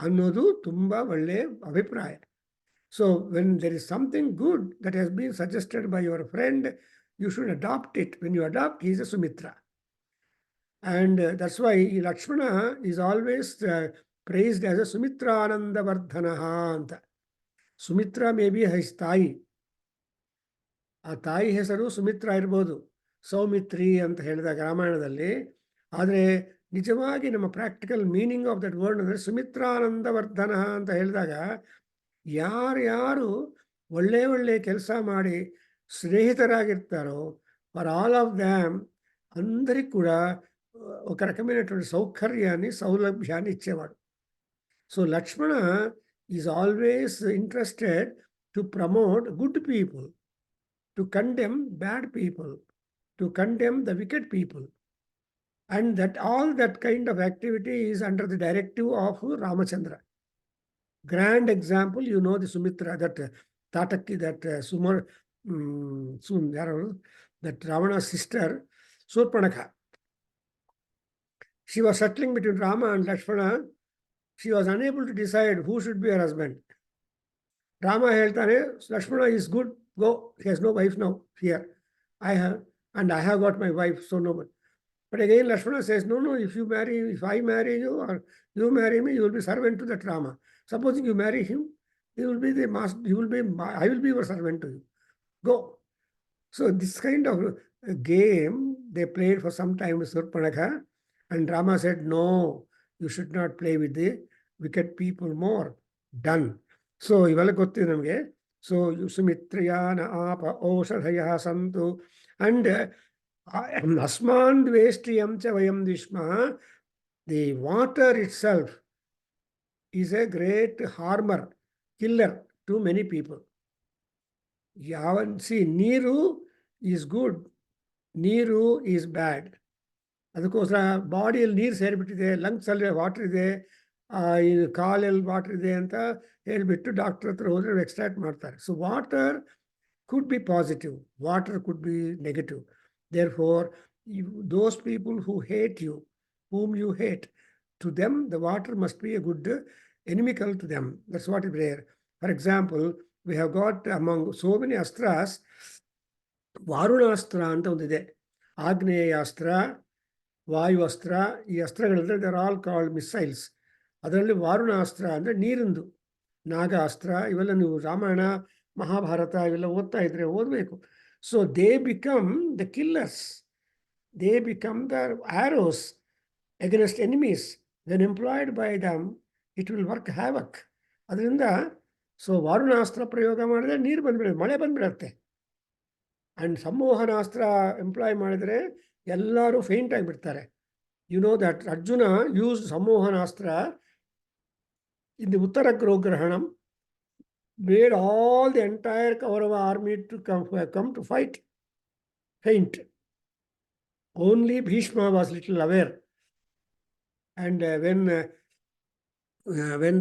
ಅನ್ನೋದು ತುಂಬ ಒಳ್ಳೆಯ ಅಭಿಪ್ರಾಯ. So when there is something good that has been suggested by your friend, you should adopt it. When you adopt, is a Sumitra. And that's why Lakshmana is always praised as a Sumitranandavardhanaha anta. Sumitra may be his ತಾಯಿ. ಆ ತಾಯಿ ಹೆಸರು ಸುಮಿತ್ರ ಇರ್ಬೋದು, ಸೌಮಿತ್ರಿ ಅಂತ ಹೇಳಿದಾಗ ರಾಮಾಯಣದಲ್ಲಿ. ಆದರೆ ನಿಜವಾಗಿ ನಮ್ಮ practical meaning of that word ಅಂದರೆ ಸುಮಿತ್ರಾನಂದವರ್ಧನ ಅಂತ ಹೇಳಿದಾಗ ಯಾರ್ಯಾರು ಒಳ್ಳೆ ಕೆಲಸ ಮಾಡಿ స్నేహిತರಾಗಿರ್ತಾರೋ ಫಾರ್ ఆల్ ఆఫ్ ದ್ಯಾಮ್ అందరికి కూడా ఒక రకమైనటువంటి సౌకర్యాన్ని, సౌలభ్యాన్ని ఇచ్చేవాడు. So Lakshmana is always interested to promote good people, to condemn bad people, to condemn the wicket people. And that all that kind of activity is under the directive of Ramachandra. Grand example, you know, the Sumitra, that Tataki, that that Ravana's sister, Surpanakha. She was settling between Rama and Lakshmana. She was unable to decide who should be her husband. Rama ಹೇಳ್ತಾನೆ, Lakshmana is good, go, he has no wife now here. I have got my wife, so no one. But again, Lakshmana says, no, if I marry you or you marry me, you will be servant to that Rama. Supposing you marry him, he will be the master, I will be your servant to you. Go. So this kind of game they played for some time with Surpanakha, and Rama said, no, you should not play with the wicked people more. Done. So ivala gottide namage. So Sumitriyana apa oshadhaya santu, and Asman dveshtiyam cha vayam dishma. The water itself is a great harmer, killer to many people. See, ನೀರು is good, ನೀರು is bad. ಅದಕ್ಕೋಸ್ಕರ ಬಾಡಿಯಲ್ಲಿ ನೀರು ಸೇರಿಬಿಟ್ಟಿದೆ, ಲಂಗ್ಸಲ್ಲಿ water ಇದೆ, ಕಾಲಲ್ಲಿ water ಇದೆ ಅಂತ ಹೇಳಿಬಿಟ್ಟು ಡಾಕ್ಟರ್ ಹತ್ರ ಹೋದರೆ ಎಕ್ಸ್ಟ್ರಾಕ್ಟ್ ಮಾಡ್ತಾರೆ. So water could be positive, water could be negative. Therefore, those people who hate you, whom you hate, to them the water must be a good inimical to them. That's what is there. For example, we have got among so many astras, ವಾರುಣಾಸ್ತ್ರ ಅಂತ ಒಂದಿದೆ, ಆಗ್ನೇಯಾಸ್ತ್ರ, ವಾಯುಅಸ್ತ್ರ. ಈ ಅಸ್ತ್ರಗಳಿದ್ರೆ they are all called missiles. ಅದರಲ್ಲಿ ವಾರುಣಾಸ್ತ್ರ ಅಂದರೆ ನೀರಿಂದು, ನಾಗಾಸ್ತ್ರ, ಇವೆಲ್ಲ ನೀವು ರಾಮಾಯಣ ಮಹಾಭಾರತ ಇವೆಲ್ಲ ಓದ್ತಾ ಇದ್ರೆ ಓದಬೇಕು. So they become the killers, they become the arrows against enemies. When employed by dum it will work ಹ್ಯಾವಕ್. ಅದರಿಂದ ಸೊ ವಾರುಣಾಸ್ತ್ರ ಪ್ರಯೋಗ ಮಾಡಿದ್ರೆ ನೀರು ಬಂದ್ಬಿಡುತ್ತೆ, ಮಳೆ ಬಂದ್ಬಿಡುತ್ತೆ. ಆ್ಯಂಡ್ ಸಂಮೋಹನಾಸ್ತ್ರ ಎಂಪ್ಲಾಯ್ ಮಾಡಿದರೆ ಎಲ್ಲರೂ ಫೇಂಟ್ ಆಗಿಬಿಡ್ತಾರೆ. You know that Arjuna use ಸಂಮೋಹನಾಸ್ತ್ರ ಇನ್ ದಿ ಉತ್ತರ ಗ್ರಹಣಂ, made all the entire Kaurava army to come to fight, faint. Only Bhishma was little aware. And when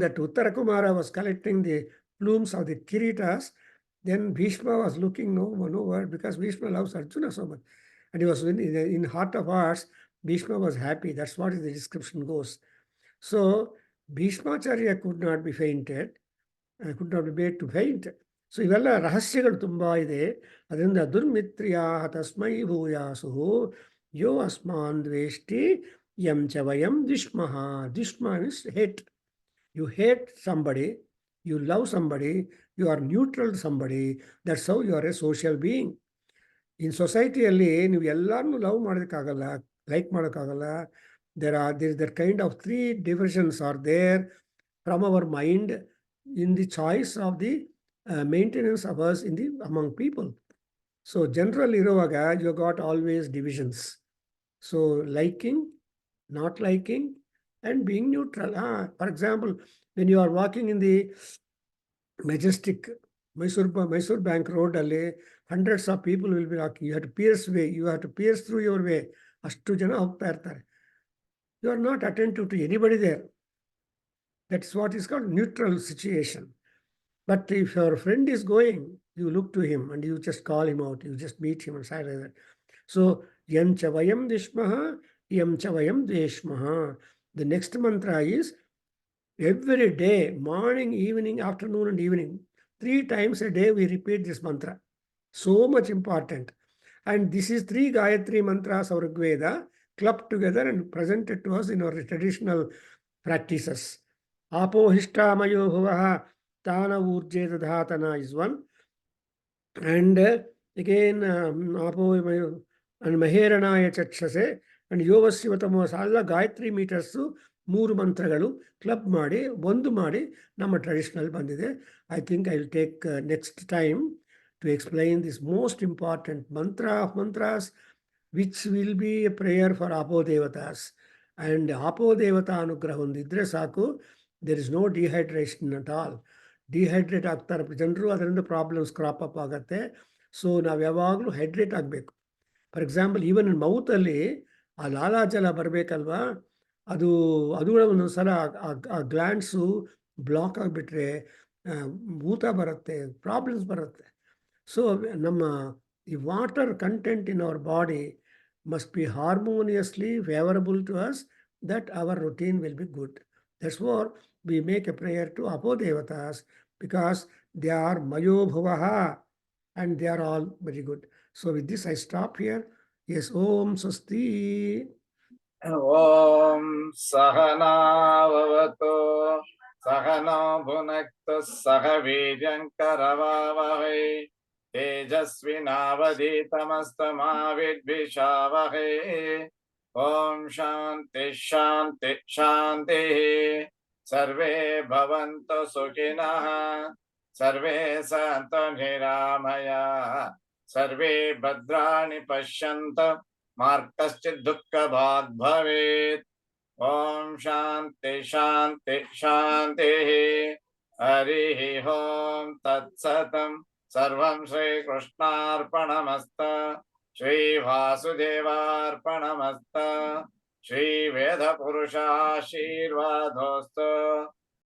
that Uttara Kumara was collecting the plumes of the Kiritas, then Bhishma was looking nowhere, because Bhishma loves Arjuna so much. And he was in heart of hearts, Bhishma was happy. That's what the description goes. So Bhishmacharya could not be fainted. Could not be made to faint. So ಇವೆಲ್ಲ ರಹಸ್ಯಗಳು ತುಂಬ ಇದೆ. ಅದರಿಂದ ದುರ್ಮಿತ್ರ್ಯಾ ತಸ್ಮೈ ಭೂಯಾಸು ಯೋ ಅಸ್ಮಾನ್ ದ್ವೇಷ್ಟಿ ಯಂ ಚ ವಯಂ ದುಷ್ಮಃ. ದುಷ್ಮ means hate. You hate somebody, you love somebody, you are neutral somebody. That's how you are a social being. In ಸೊಸೈಟಿಯಲ್ಲಿ ನೀವು ಎಲ್ಲರನ್ನೂ ಲವ್ ಮಾಡೋಕ್ಕಾಗಲ್ಲ, ಲೈಕ್ ಮಾಡೋಕ್ಕಾಗಲ್ಲ. there kind of three divisions are there from our mind in the choice of the maintenance of us among people. So general irovaga you got always divisions. So liking, not liking, and being neutral. For example, when you are walking in the majestic Mysore Bank road, hundreds of people will be walking. You have to pierce way. You have to pierce through your way. Ashtu jana hogta irtare. You are not attentive to anybody there. That's what is called neutral situation. But if your friend is going, you look to him and you just call him out, you just meet him and say like that. So, Yancha Vayam Dishmaha, Yamcha Vayam Deshmaha. The next mantra is every day, morning, evening, afternoon, and evening, 3 times a day we repeat this mantra. So much important. And this is 3 Gayatri mantras of Rigveda clubbed together and presented to us in our traditional practices. Apo Hishtamayo Bhuvaha Tana Urje Dadhatana is one. And again, Apo and Maheranaya Chachase and Yovasivatamas, all Gayatri meters, 3 ಮಂತ್ರಗಳು club ಮಾಡಿ ಒಂದು ಮಾಡಿ ನಮ್ಮ traditional ಬಂದಿದೆ. I think I will take next time to explain this most important mantra of mantras which will be a prayer for ಆಪೋ ದೇವತಾಸ್. And ಆಪೋ ದೇವತಾ ಅನುಗ್ರಹ ಹೊಂದಿದ್ರೆ ಸಾಕು, there is no dehydration at all. Dehydrate ಆಗ್ತಾರೆ ಜನರು, ಅದರಿಂದ ಪ್ರಾಬ್ಲಮ್ಸ್ ಕ್ರಾಪ್ ಅಪ್ ಆಗುತ್ತೆ. ಸೊ ನಾವು ಯಾವಾಗಲೂ ಹೈಡ್ರೇಟ್ ಆಗಬೇಕು. ಫಾರ್ ಎಕ್ಸಾಂಪಲ್, ಈವನ್ ಮೌತಲ್ಲಿ ಆ ಲಾಲಾಜಲ ಬರಬೇಕಲ್ವಾ, ಅದು ಕೂಡ ಒಂದೊಂದು ಸಲ ಆ ಗ್ಲ್ಯಾಂಡ್ಸು ಬ್ಲಾಕ್ ಆಗಿಬಿಟ್ರೆ ಊತ ಬರುತ್ತೆ, ಪ್ರಾಬ್ಲಮ್ಸ್ ಬರುತ್ತೆ. ಸೊ ನಮ್ಮ ಈ water content in our body must be harmoniously favourable to us, that our routine will be good. That's why we make a prayer to Apo Devatas, because they are Mayo Bhuvaha and they are all very good. So with this I stop here. Yes, Om Swasti. ಓಂ ಸಹನಾವವತು ಸಹನೋ ಭುನಕ್ತು ಸಹ ವೀರ್ಯಂಕರವಾವಹೈ ತೇಜಸ್ವಿನಾವಧೀತಮಸ್ತಮಾ ವಿದ್ವಿಷಾವಹೈ. ಓಂ ಶಾಂತಿ ಶಾಂತಿ ಶಾಂತಿ. ಸರ್ವೇ ಭವಂತು ಸುಖಿನಃ, ಸರ್ವೇ ಸಂತು ನಿರಾಮಯಾಃ, ಸರ್ವೇ ಭದ್ರಾಣಿ ಪಶ್ಯಂತು ಮಾ ಕಶ್ಚಿತ್ ದುಃಖಭಾಗ್ ಭವೇತ್. ಓಂ ಶಾಂತಿ ಶಾಂತಿ ಶಾಂತಿ. ಹರಿ ಓಂ ತತ್ಸತ್. ಸರ್ವಂ ಶ್ರೀಕೃಷ್ಣಾರ್ಪಣಮಸ್ತು. ಶ್ರೀ ವಾಸುದೇವಾರ್ಪಣಮಸ್ತು. ಶ್ರೀ ವೇದ ಪುರುಷಾಶೀರ್ವಾದೋಸ್ತು.